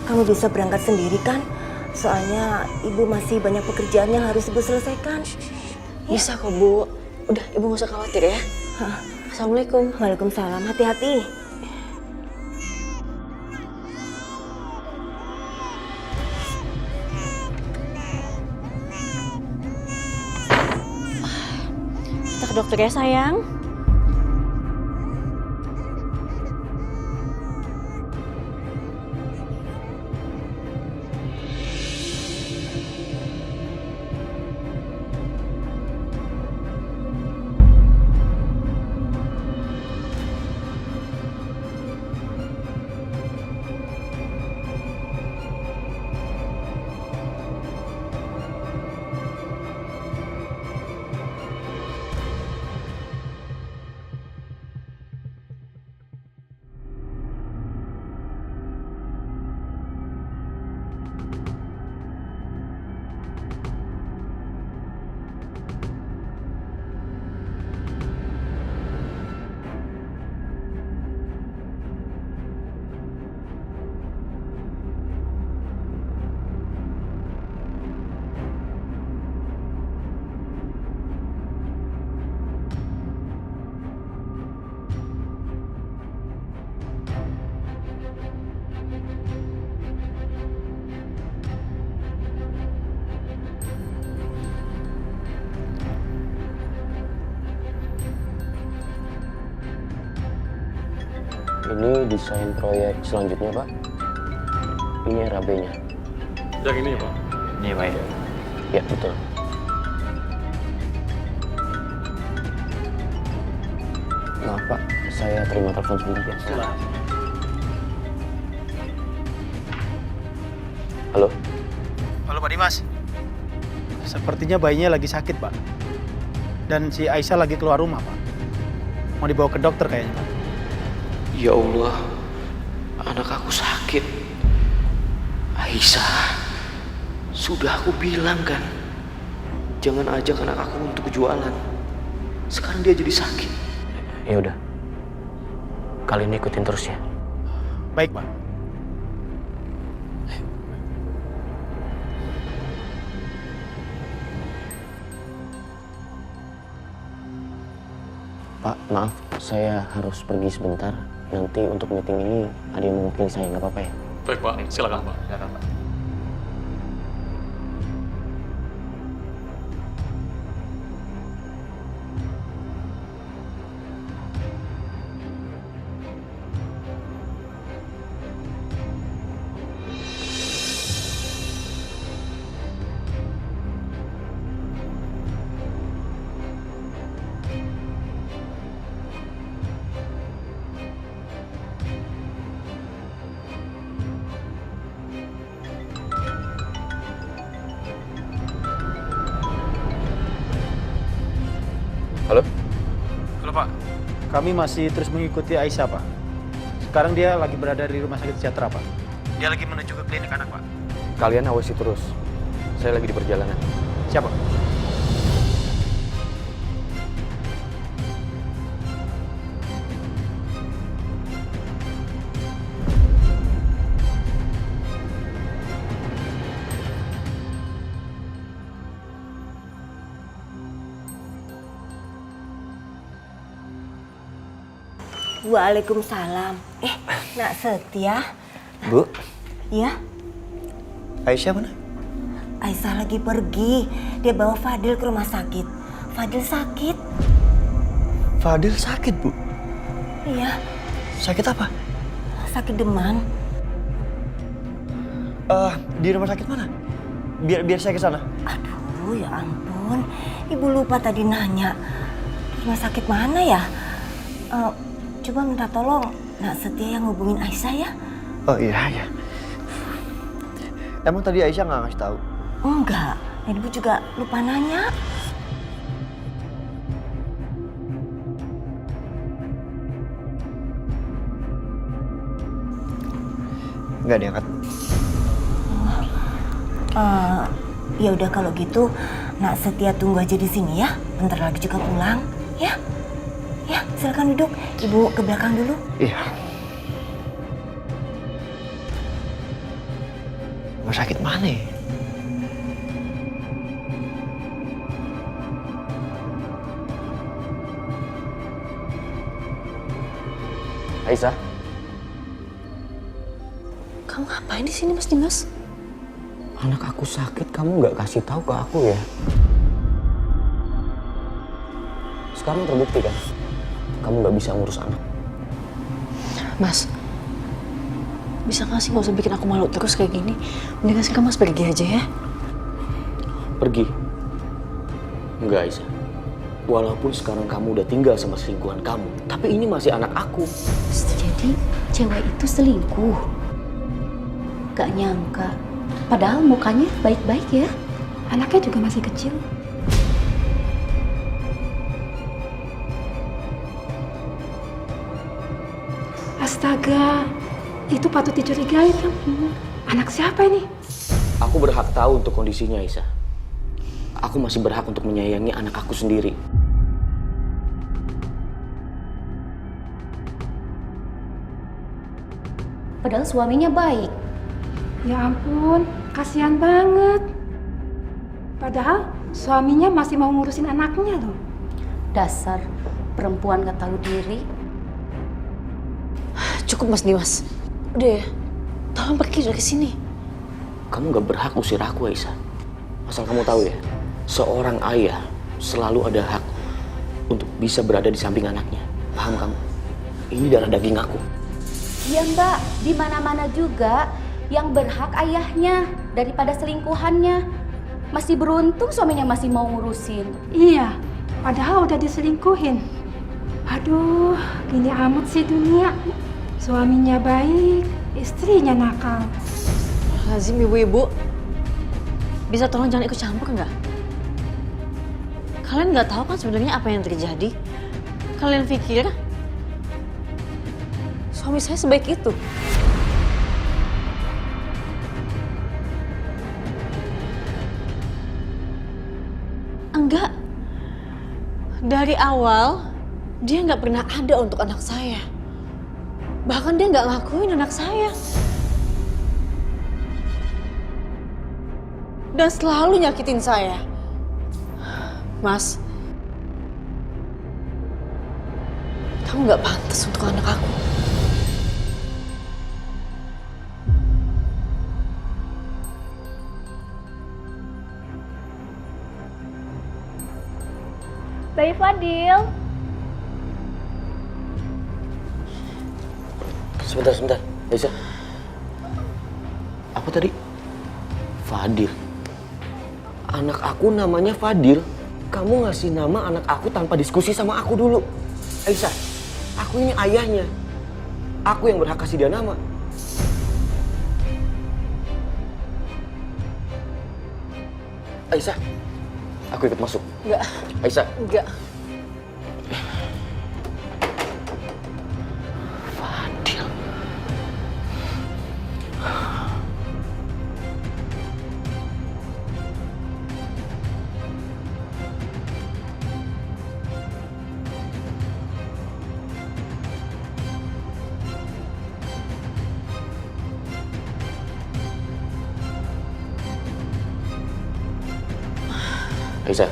kamu bisa berangkat sendiri kan? Soalnya ibu masih banyak pekerjaan yang harus ibu selesaikan. Bisa kok, Bu. Udah, Ibu gak usah khawatir ya. Assalamualaikum. Waalaikumsalam, hati-hati. Kita ke dokter ya, sayang. Ini desain proyek selanjutnya, Pak. Ini RAB-nya. Yang ini ya, Pak? Iya, Pak. Ya, betul. Maaf, Pak. Saya terima telepon sebentar. Halo? Halo Pak Dimas. Sepertinya bayinya lagi sakit, Pak. Dan si Aisyah lagi keluar rumah, Pak. Mau dibawa ke dokter kayaknya, Pak. Ya Allah, anak aku sakit. Aisyah, sudah aku bilang kan, jangan ajak anak aku untuk jualan. Sekarang dia jadi sakit. Ya udah, kalian ikutin terus ya. Baik, Pak. Pak, maaf, saya harus pergi sebentar. Nanti untuk meeting ini ada yang mewakili saya, nggak apa-apa ya? Baik, Pak. Silakan, Pak. Silakan, Pak. Halo? Halo, Pak. Kami masih terus mengikuti Aisyah, Pak. Sekarang dia lagi berada di Rumah Sakit Sejahtera, Pak. Dia lagi menuju ke klinik anak, Pak. Kalian awasi terus. Saya lagi di perjalanan. Siapa? Waalaikumsalam. Nak Setia. Bu, Ya, Aisyah mana? Aisyah lagi pergi. Dia bawa Fadil ke rumah sakit. Fadil sakit. Fadil sakit, Bu. Iya, Sakit apa? sakit demam. Di rumah sakit mana? Biar saya ke sana. Aduh, ya ampun. Ibu lupa tadi nanya. Rumah sakit mana ya? Coba minta tolong Nak Setia yang hubungin Aisyah ya. Oh iya. Emang tadi Aisyah nggak ngasih tahu? Enggak, dan ibu juga lupa nanya. Nggak diangkat. Ya udah kalau gitu Nak Setia tunggu aja di sini ya. Bentar lagi juga pulang, ya. Ya, silakan duduk. Ibu ke belakang dulu. Iya. Rumah sakit mana ya? Aisyah? Kamu ngapain di sini, Mas Dimas? Anak aku sakit, kamu nggak kasih tahu ke aku ya? Sekarang terbukti kan? Kamu nggak bisa ngurus anak. Mas, bisa nggak sih nggak usah bikin aku malu terus kayak gini? Mendingan sih kamu pergi aja ya. Pergi? Enggak, Aisyah. Walaupun sekarang kamu udah tinggal sama selingkuhan kamu, tapi ini masih anak aku. Jadi cewek itu selingkuh. Gak nyangka. Padahal mukanya baik-baik ya. Anaknya juga masih kecil. Astaga, itu patut dicurigai kan? Anak siapa ini? Aku berhak tahu untuk kondisinya, Aisyah. Aku masih berhak untuk menyayangi anak aku sendiri. Padahal suaminya baik. Ya ampun, kasihan banget. Padahal suaminya masih mau ngurusin anaknya loh. Dasar perempuan gak tahu diri. Cukup, Mas Dimas. Udah ya, tolong pergi dari sini. Kamu gak berhak usir aku, Aisyah. Asal kamu tahu ya, seorang ayah selalu ada hak untuk bisa berada di samping anaknya. Paham kamu? Ini darah daging aku. Iya mbak, di mana-mana juga yang berhak ayahnya daripada selingkuhannya. Masih beruntung suaminya masih mau ngurusin. Iya, padahal udah diselingkuhin. Aduh, gini amat sih dunia. Suaminya baik, istrinya nakal. Lazim ibu-ibu, bisa tolong jangan ikut campur nggak? Kalian nggak tahu kan sebenarnya apa yang terjadi? Kalian pikir suami saya sebaik itu? Enggak. Dari awal, dia nggak pernah ada untuk anak saya. Bahkan dia nggak ngakuin anak saya. Dan selalu nyakitin saya. Mas, kamu nggak pantas untuk anak aku. Bayi Fadil. Sebentar. Aisyah. Apa tadi? Fadil. Anak aku namanya Fadil. Kamu ngasih nama anak aku tanpa diskusi sama aku dulu. Aisyah, aku ini ayahnya. Aku yang berhak kasih dia nama. Aisyah, aku ikut masuk. Enggak. Aisyah. Enggak. Fadil. Aisyah,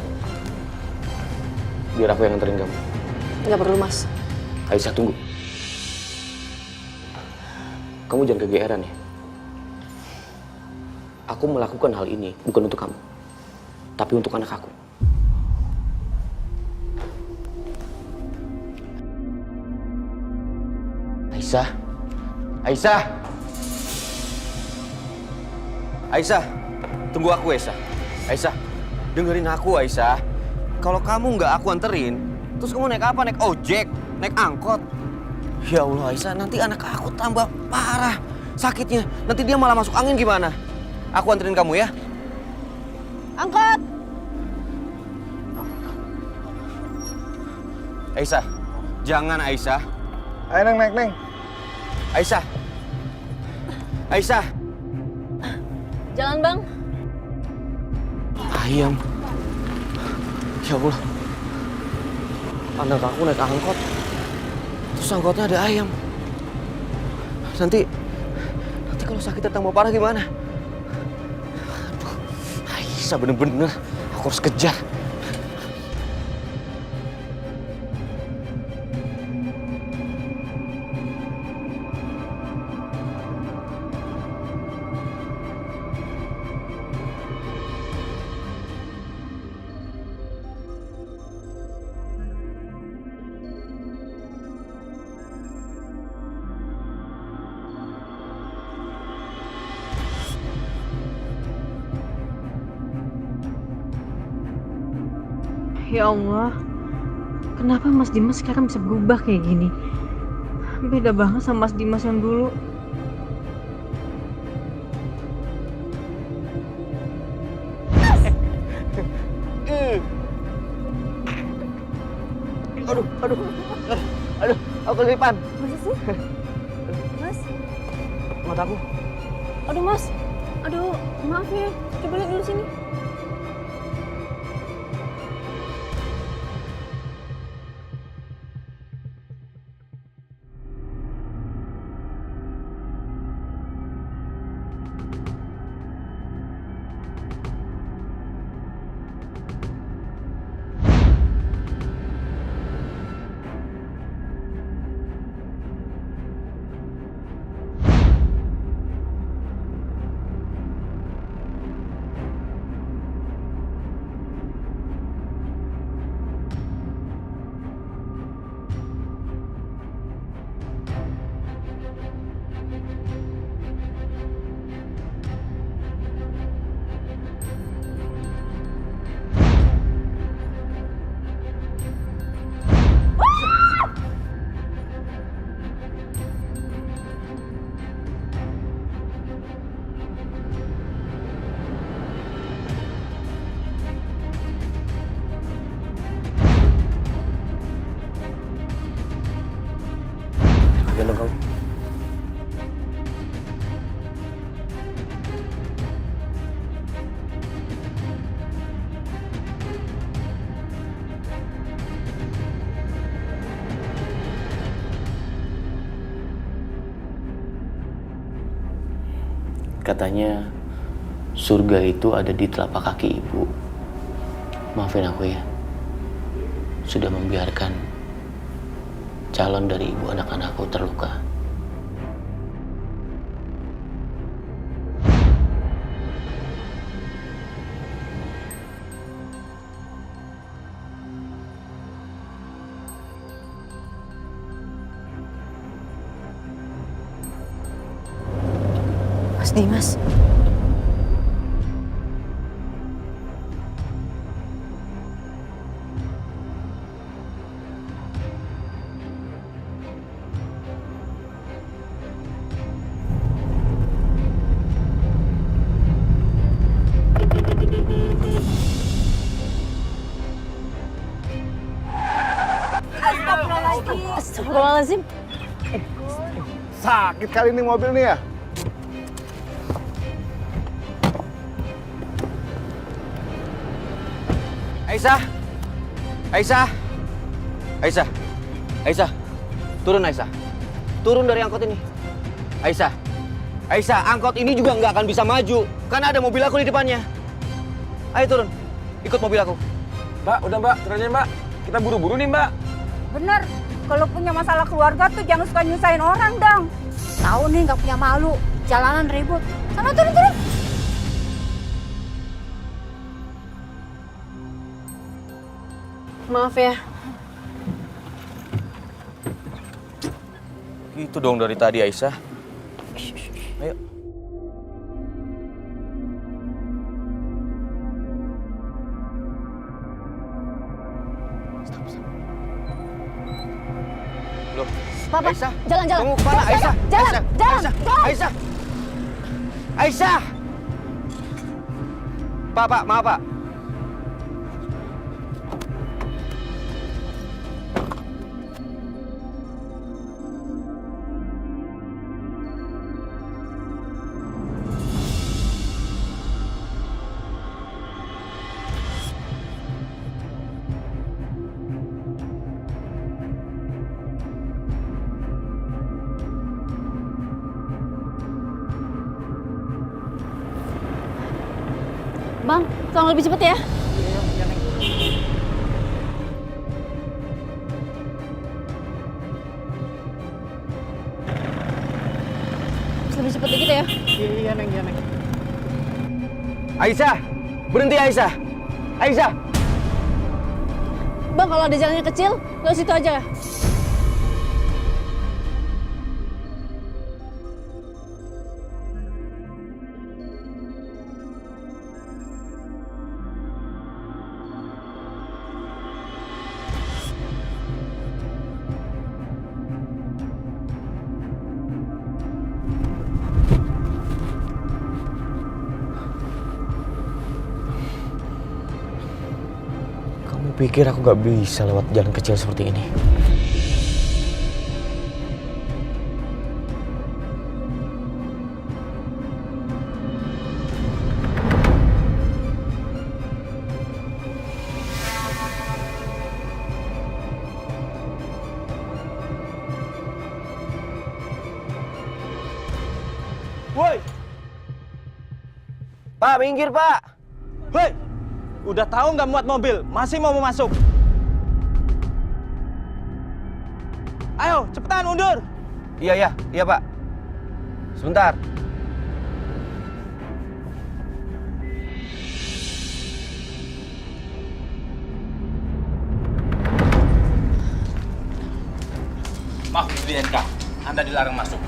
biar aku yang nganterin kamu. Nggak perlu, Mas. Aisyah, tunggu. Kamu jangan kegeeran ya. Aku melakukan hal ini bukan untuk kamu, tapi untuk anak aku. Aisyah. Aisyah. Aisyah, tunggu aku Aisyah. Aisyah, dengerin aku Aisyah. Kalau kamu nggak aku anterin, terus kamu naik apa? Naik ojek? Naik angkot? Ya Allah Aisyah, nanti anak aku tambah parah sakitnya. Nanti dia malah masuk angin gimana? Aku anterin kamu ya. Angkot! Aisyah, jangan Aisyah. Ayo naik. Aisyah. Aisyah. Jangan, Bang. Ayam. Ya Allah. Anak aku naik angkot. Terus angkotnya ada ayam. Nanti kalau sakitnya tambah parah gimana? Aduh, Aisyah bener-bener. Aku harus kejar. Ya Allah, kenapa Mas Dimas sekarang bisa berubah kayak gini? Beda banget sama Mas Dimas yang dulu. Aduh, aku kelipan. Masa sih? Mas? Mataku. Aduh, Mas. Aduh, maaf ya. Coba lihat dulu sini. Katanya surga itu ada di telapak kaki ibu. Maafin aku ya, sudah membiarkan calon dari ibu anak-anakku terluka. Mas Dimas. Astagfirullahaladzim. Sakit kali ini mobil nih ya. Aisyah! Aisyah! Aisyah! Aisyah! Turun Aisyah! Turun dari angkot ini. Aisyah! Aisyah, angkot ini juga nggak akan bisa maju karena ada mobil aku di depannya. Ayo turun, ikut mobil aku. Mbak, udah mbak, turun aja mbak. Kita buru-buru nih mbak. Bener, kalau punya masalah keluarga tuh jangan suka nyusahin orang dong. Tahu nih nggak punya malu, jalanan ribut. Sana turun. Maaf ya. Gitu dong dari tadi Aisyah. Ayo. Loh, Papa, Aisyah, jalan. kamu kemana Aisyah? Jalan. Aisyah. Aisyah. Pak, maaf Pak. Bang, tolong lebih cepet ya. Lebih cepet dikit ya. Iya, Neng. Aisyah, berhenti Aisyah. Aisyah. Bang, kalau ada jalannya kecil, lo situ aja. Kamu pikir aku gak bisa lewat jalan kecil seperti ini? Woi! Pak, minggir Pak! Woi! Udah tahu nggak muat mobil, masih mau masuk? Ayo, cepetan mundur! Iya Pak. Sebentar. Maaf, BNK, Anda dilarang masuk.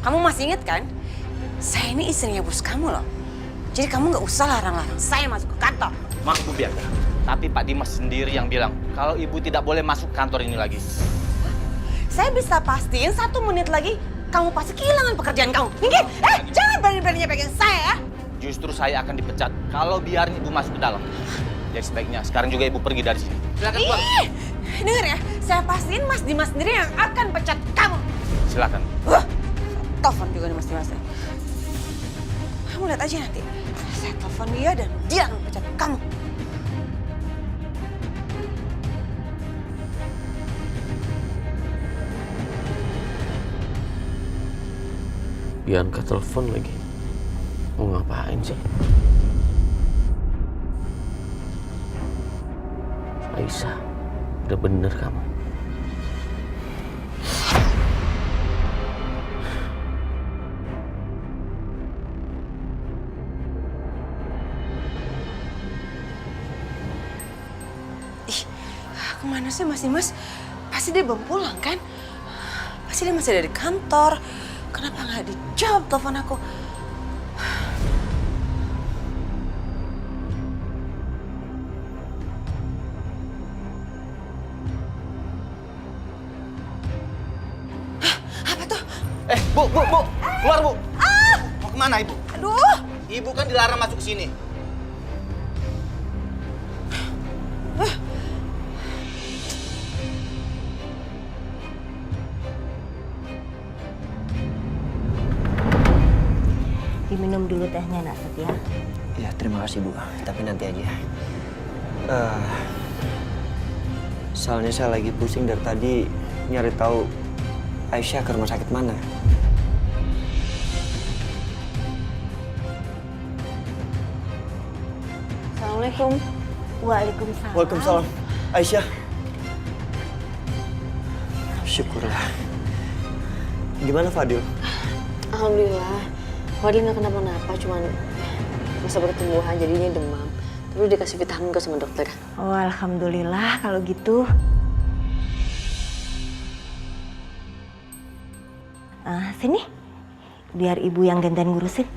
Kamu masih inget kan? Saya ini istrinya bos kamu loh. Jadi kamu nggak usah larang-larang saya masuk ke kantor. Maaf Bu Bianca, tapi Pak Dimas sendiri yang bilang kalau Ibu tidak boleh masuk kantor ini lagi. Saya bisa pastiin 1 menit lagi kamu pasti kehilangan pekerjaan kamu. Minggir! Jangan berani-beraninya pegang saya ya! Justru saya akan dipecat kalau biarin Ibu masuk ke dalam. Jadi sebaiknya sekarang juga Ibu pergi dari sini. Silakan keluar. Dengar ya, saya pastiin Mas Dimas sendiri yang akan pecat kamu. Silakan. Telepon juga nih Mas Dimas. Kamu lihat aja nanti. Saya telepon dia dan dia akan pecat kamu. Bianca telepon lagi. Mau ngapain sih? Aisyah, udah bener kamu. Kemana sih Mas Dimas? Pasti dia belum pulang kan? Pasti dia masih ada di kantor. Kenapa nggak dijawab telepon aku? Hah, apa tuh? Bu! Keluar, Bu! Mau kemana, Ibu? Aduh! Ibu kan dilarang masuk ke sini. Diminum dulu tehnya, Nak Setia. Ya, terima kasih Bu. Tapi nanti aja. Soalnya saya lagi pusing dari tadi nyari tahu Aisyah ke rumah sakit mana. Assalamualaikum. Waalaikumsalam. Waalaikumsalam. Aisyah. Syukurlah. Gimana Fadil? Alhamdulillah. Fadil nggak kenapa-napa, cuman masa pertumbuhan jadinya demam. Terus dikasih vitamin ke sama dokter. Oh, alhamdulillah kalau gitu. Sini, biar ibu yang gantian ngurusin.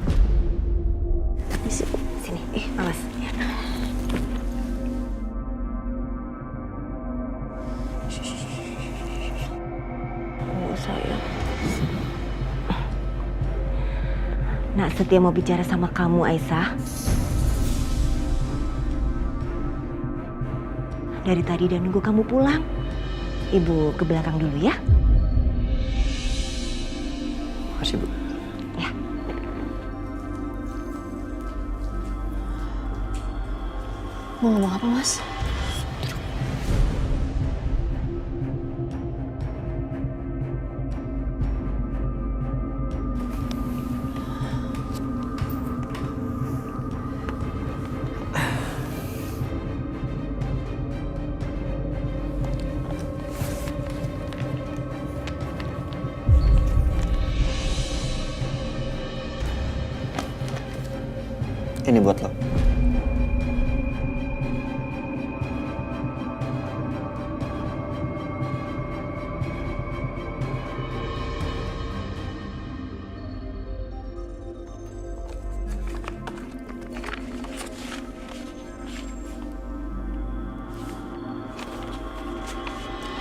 Sini, awas. Saya. Nak Setia mau bicara sama kamu, Aisyah. Dari tadi dia nunggu kamu pulang. Ibu ke belakang dulu ya. Makasih Bu. Ya. Mau ngomong apa, Mas? Ini buat lo.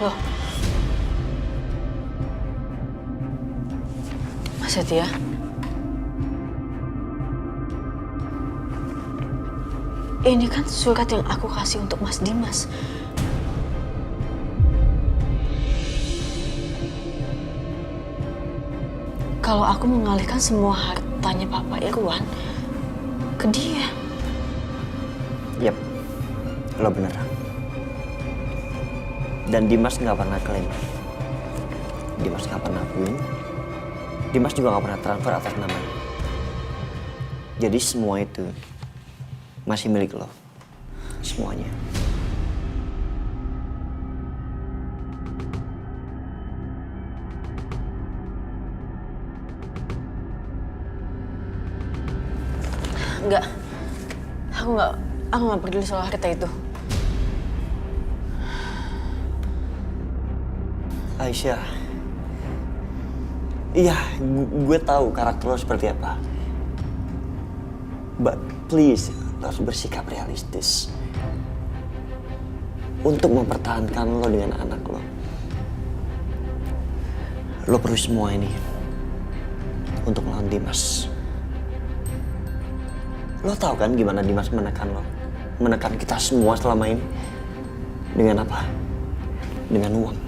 Loh. Mas Setia. Ini kan surat yang aku kasih untuk Mas Dimas. Kalau aku mengalihkan semua hartanya Papa Irwan ke dia. Yap, lo bener. Dan Dimas nggak pernah klaim. Dimas nggak pernah akuin. Dimas juga nggak pernah transfer atas namanya. Jadi semua itu masih milik lo. Semuanya. Enggak. Aku nggak peduli soal harta itu. Aisyah. Iya, gue tahu karakter lo seperti apa. But please, lo harus bersikap realistis. Untuk mempertahankan lo dengan anak lo. Lo perlu semua ini untuk melawan Dimas. Lo tahu kan gimana Dimas menekan lo? Menekan kita semua selama ini. Dengan apa? Dengan uang.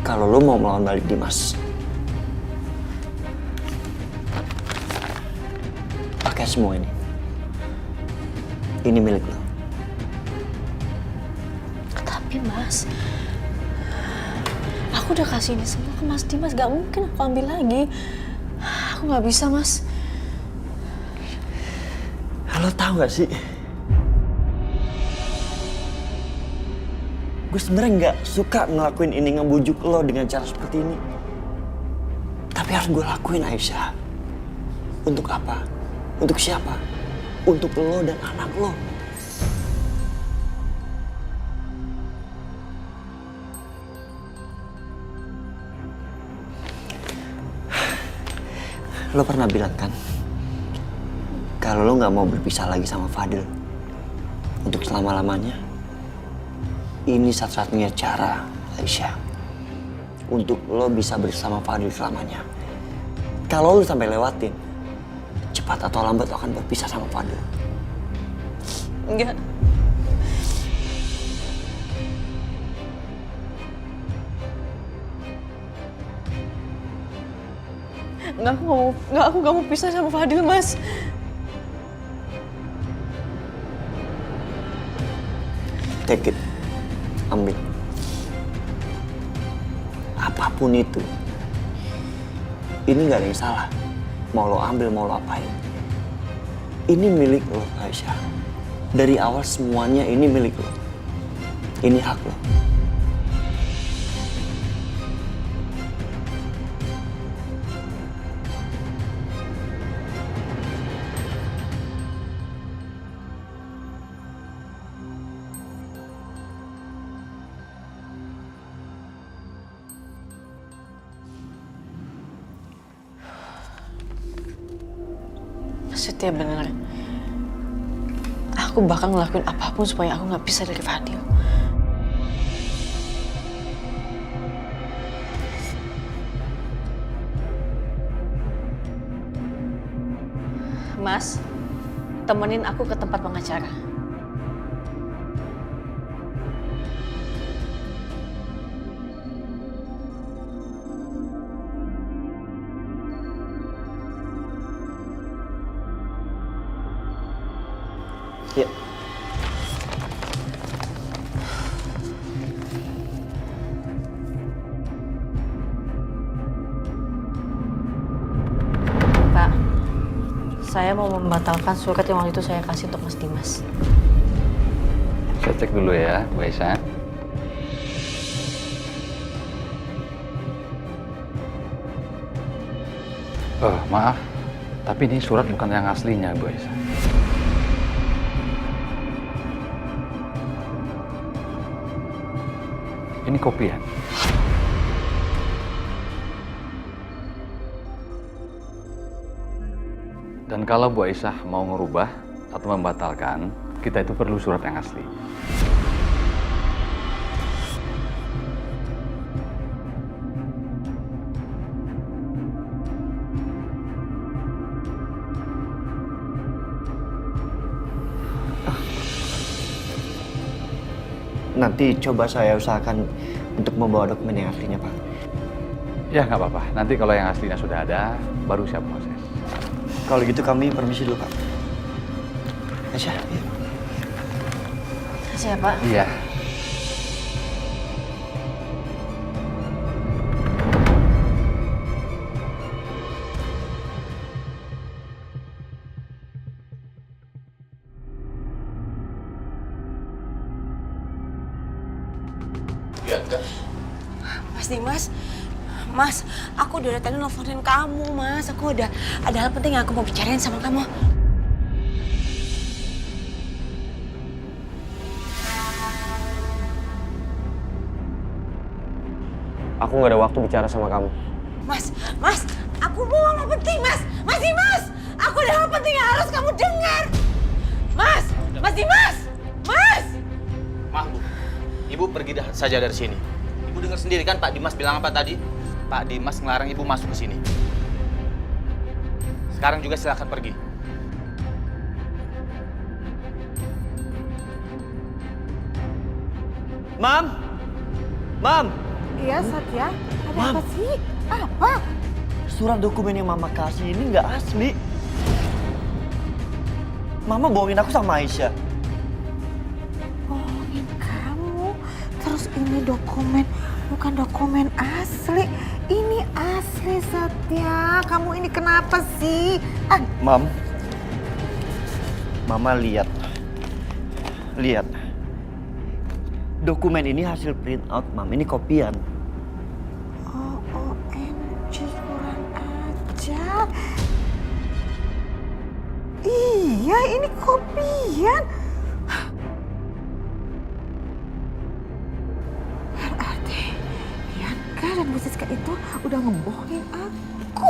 Kalau lo mau melawan balik Dimas, pakai semua ini. Ini milik lo. Tapi Mas, aku udah kasih ini semua ke Mas Dimas, gak mungkin aku ambil lagi. Aku gak bisa, Mas. Lo tau gak sih? Gue sebenarnya nggak suka ngelakuin ini, ngebujuk lo dengan cara seperti ini. Tapi harus gue lakuin, Aisyah. Untuk apa? Untuk siapa? Untuk lo dan anak lo. Lo pernah bilang kan, kalau lo nggak mau berpisah lagi sama Fadil untuk selama-lamanya. Ini satu-satunya cara, Aisyah, untuk lo bisa bersama Fadil selamanya. Kalau lo sampai lewatin, cepat atau lambat lo akan berpisah sama Fadil. Enggak. Enggak, aku gak mau pisah sama Fadil, Mas. Take it. Ambil. Apapun itu. Ini gak ada yang salah. Mau lo ambil, mau lo apain. Ini milik lo, Aisyah. Dari awal semuanya ini milik lo. Ini hak lo. Setia bener. Aku bakal ngelakuin apapun supaya aku gak pisah dari Fadil. Mas, temenin aku ke tempat pengacara. Ya. Pak, saya mau membatalkan surat yang waktu itu saya kasih untuk Mas Dimas. Saya cek dulu ya, Bu Aisyah. Oh, maaf. Tapi ini surat bukan yang aslinya, Bu Aisyah. Ini kopian. Dan kalau Bu Aisyah mau ngerubah atau membatalkan, kita itu perlu surat yang asli. Nanti coba saya usahakan untuk membawa dokumen yang aslinya, Pak. Ya, nggak apa-apa. Nanti kalau yang aslinya sudah ada, baru siap proses. Kalau gitu kami permisi dulu, Pak. Aisyah, ya. Makasih ya, Pak. Iya. Mas Dimas, Mas, aku udah tadi nelfonin kamu, Mas. Aku udah ada hal penting yang aku mau bicarain sama kamu. Aku nggak ada waktu bicara sama kamu. Mas, aku mau ngomong penting, Mas. Mas Dimas, aku ada hal penting yang harus kamu dengar. Mas Dimas, Mas. Maaf, Bu. Ibu pergi saja dari sini. Ibu dengar sendiri kan Pak Dimas bilang apa tadi? Pak Dimas ngelarang Ibu masuk ke sini. Sekarang juga silakan pergi. Mam. Iya, Satya. Ada Mam. apa sih? Apa? Surat dokumen yang Mama kasih ini nggak asli. Mama bohongin aku sama Aisyah. Bohongin kamu? ini dokumen, bukan dokumen asli. Ini asli, Satya. Kamu ini kenapa sih? Mam, Mama lihat. Lihat. Dokumen ini hasil print out, Mam. Ini kopian. OMG, kurang ajar. Iya, ini kopian. Berarti Bianca dan Bu Siska itu udah ngebohongin aku.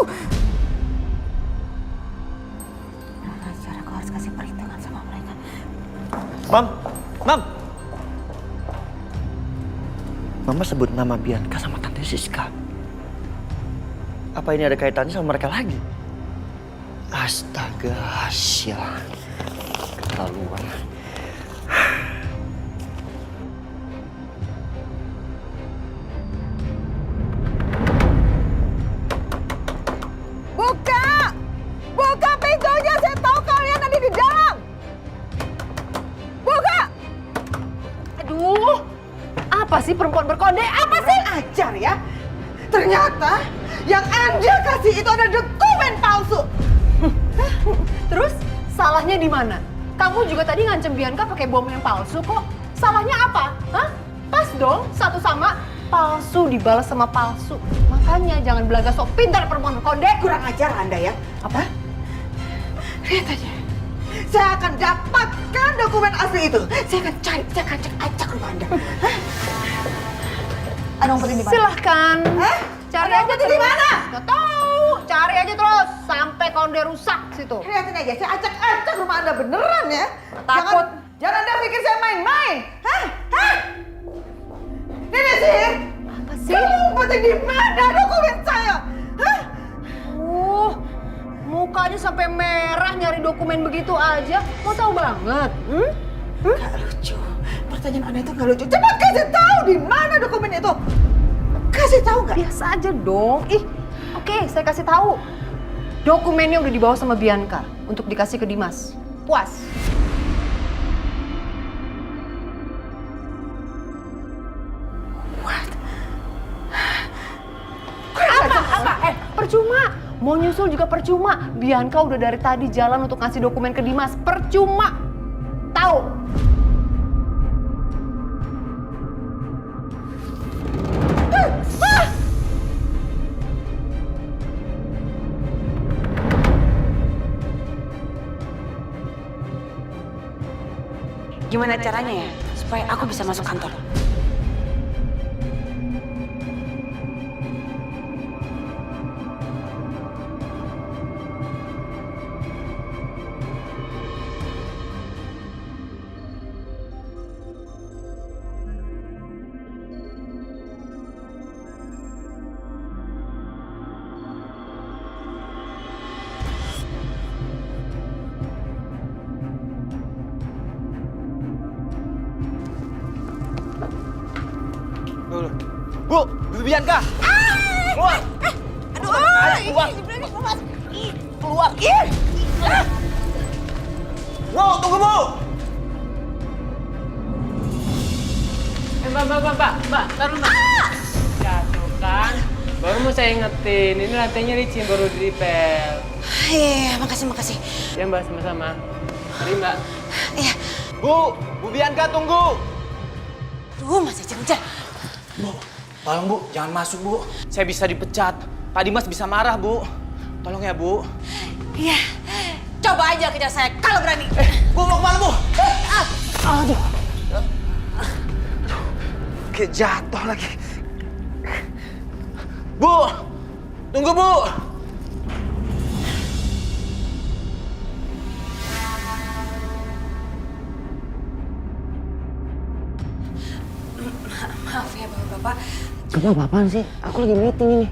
Kurang ajar, aku harus kasih perhitungan sama mereka. Mam, Mama sebut nama Bianca sama Tante Siska. Apa ini ada kaitannya sama mereka lagi? Astaga, sial. Keterlaluan. Buka! Buka pintunya, saya tahu kalian ada di dalam. Buka! Aduh, apa sih perempuan berkonde? Apa sih? Ajar ya. Ternyata yang Anda kasih itu ada dokumen palsu. Terus salahnya di mana? Kamu juga tadi ngancem Bianca pakai bom yang palsu kok. Salahnya apa? Hah? Pas dong, satu sama. Palsu dibalas sama palsu. Makanya jangan belaga sok pintar perempuan berkonde. Kurang ajar Anda ya. Apa? Lihat aja. Saya akan dapatkan dokumen asli itu. Saya akan cari, saya akan cek acak rumah Anda. Ada umpet di mana? Silahkan. Cari aja di mana? Gak tahu. Cari aja terus sampai konde rusak situ. Lihatin aja, saya acak-acak rumah Anda beneran ya. Takut. Jangan Anda pikir saya main-main. Hah? Ini sih. Apa sih? Kamu umpetin di mana dokumen saya? Hah? Mukanya sampai merah nyari dokumen begitu aja. Mau tahu banget? Gak lucu. Pertanyaan Anda itu gak lucu. Cepat kasih tahu di mana dokumen itu. Kasih tahu nggak? Biasa aja dong. Oke, saya kasih tahu. Dokumennya udah dibawa sama Bianca untuk dikasih ke Dimas. Puas. Apa? Percuma. Mau nyusul juga percuma. Bianca udah dari tadi jalan untuk ngasih dokumen ke Dimas. Percuma. Tahu? Gimana caranya ya supaya aku bisa masuk kantor? Bu Bianca! Keluar! Keluar! Keluar! Bu, tunggu Bu! Mbak, taruh Mbak. Jatuh kan? Baru mau saya ingetin, ini lantainya licin baru diripel. Iya, makasih. Ya Mbak, sama-sama. Mari Mbak. Iya. Bu Bianca tunggu! Duh, masih ngejar. Bu, tolong Bu, jangan masuk Bu. Saya bisa dipecat. Pak Dimas bisa marah Bu. Tolong ya Bu. Iya, coba aja kejar saya kalau berani. Bu mau kemana Bu? Aduh. Kayak jatuh lagi. Bu, tunggu Bu. Maaf ya Bapak-Bapak. Kamu apa-apaan sih? Aku lagi meeting ini.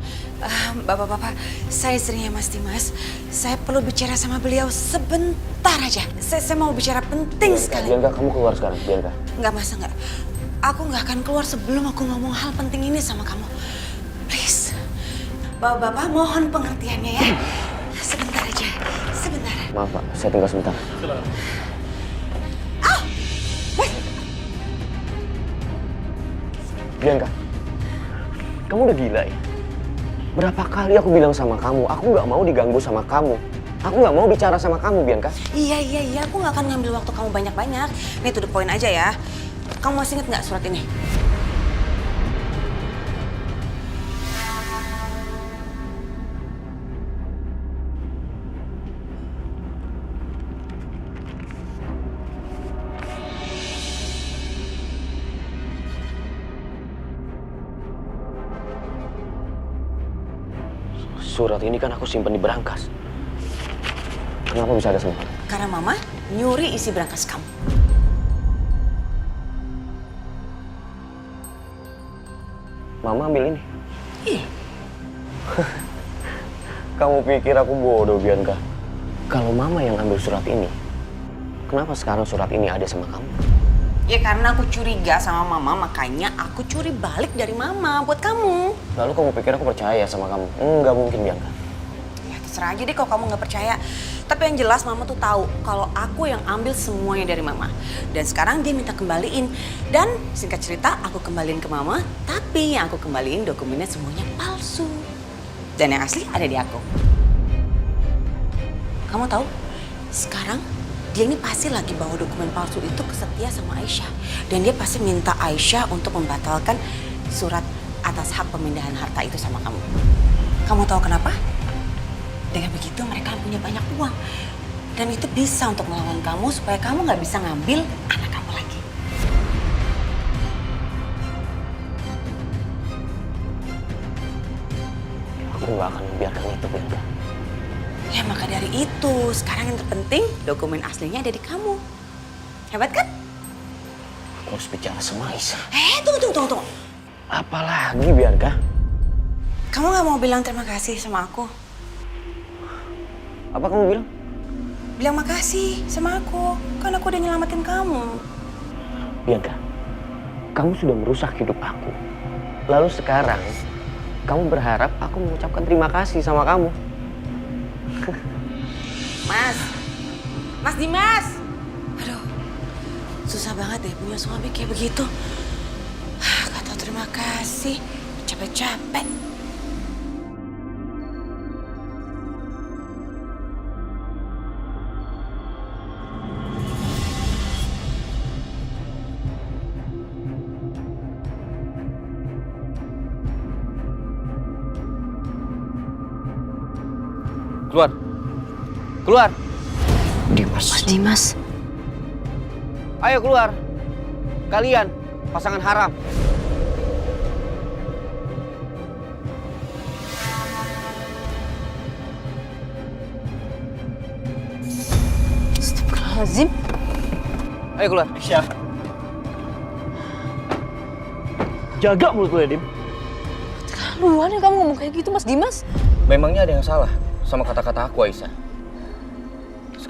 Bapak-bapak, saya istrinya Mas Dimas. Saya perlu bicara sama beliau sebentar aja. Saya mau bicara penting sekali. Bianca, kamu keluar sekarang, Bianca. Enggak, Mas, enggak. Aku nggak akan keluar sebelum aku ngomong hal penting ini sama kamu. Please. Bapak-bapak mohon pengertiannya ya. Sebentar aja, sebentar. Maaf Pak, saya tinggal sebentar. Bianca, kamu udah gila ya? Berapa kali aku bilang sama kamu, aku nggak mau diganggu sama kamu. Aku nggak mau bicara sama kamu, Bianca. Iya, aku nggak akan ngambil waktu kamu banyak-banyak. Nih, to the point aja ya. Kamu masih inget nggak surat ini? Surat ini kan aku simpen di berangkas. Kenapa bisa ada semua? Karena Mama nyuri isi berangkas kamu. Mama ambil ini. Iya. Kamu pikir aku bodoh, Bianca? Kalau Mama yang ambil surat ini, kenapa sekarang surat ini ada sama kamu? Ya karena aku curiga sama Mama, makanya aku curi balik dari Mama buat kamu. Lalu kamu pikir aku percaya sama kamu? Nggak mungkin, Bianca. Ya terserah aja deh kalau kamu nggak percaya. Tapi yang jelas Mama tuh tahu kalau aku yang ambil semuanya dari Mama. Dan sekarang dia minta kembaliin. Dan singkat cerita aku kembaliin ke Mama, tapi yang aku kembaliin dokumennya semuanya palsu. Dan yang asli ada di aku. Kamu tahu? Sekarang dia ini pasti lagi bawa dokumen palsu itu ke Setia sama Aisyah. Dan dia pasti minta Aisyah untuk membatalkan surat atas hak pemindahan harta itu sama kamu. Kamu tahu kenapa? Dengan begitu mereka punya banyak uang. Dan itu bisa untuk melawan kamu supaya kamu nggak bisa ngambil anak kamu lagi. Aku nggak akan membiarkan itu, Bianca. Ya maka dari itu, sekarang yang terpenting dokumen aslinya ada di kamu. Hebat kan? Aku harus bicara sama Aisyah. Tunggu. Apalagi, Bianca? Kamu nggak mau bilang terima kasih sama aku? Apa kamu bilang? Bilang makasih sama aku, kan aku udah nyelamatin kamu. Bianca, kamu sudah merusak hidup aku. Lalu sekarang, kamu berharap aku mengucapkan terima kasih sama kamu. Mas Dimas. Aduh, susah banget deh punya suami kayak begitu. Gak tau terima kasih, capek-capek. Keluar. Mas Dimas. Ayo keluar. Kalian, pasangan haram. Astagfirullahaladzim. Ayo keluar. Aisyah. Jaga mulut lu ya, Dim. Keluar ya kamu ngomong kayak gitu, Mas Dimas. Memangnya ada yang salah sama kata-kata aku, Aisyah?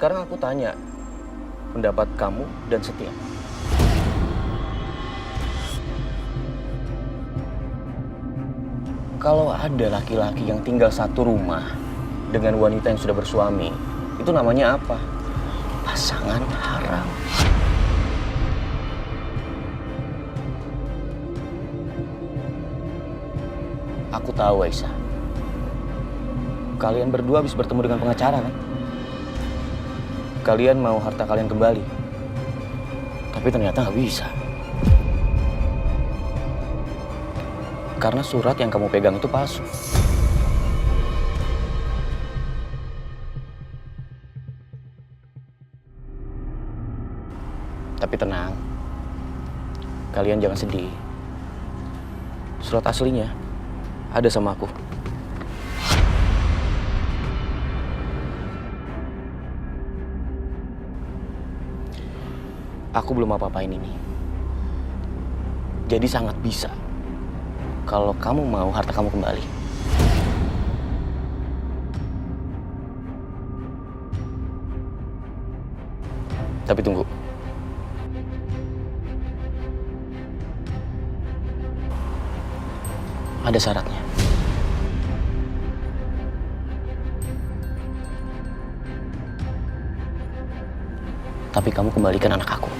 Sekarang aku tanya, pendapat kamu dan Setia. Kalau ada laki-laki yang tinggal satu rumah dengan wanita yang sudah bersuami, itu namanya apa? Pasangan haram. Aku tahu, Aisyah. Kalian berdua habis bertemu dengan pengacara, kan? Kalian mau harta kalian kembali. Tapi ternyata nggak bisa. Karena surat yang kamu pegang itu palsu. Tapi tenang. Kalian jangan sedih. Surat aslinya ada sama aku. Aku belum apa-apain ini. Jadi sangat bisa kalau kamu mau harta kamu kembali. Tapi tunggu. Ada syaratnya. Tapi kamu kembalikan anak aku.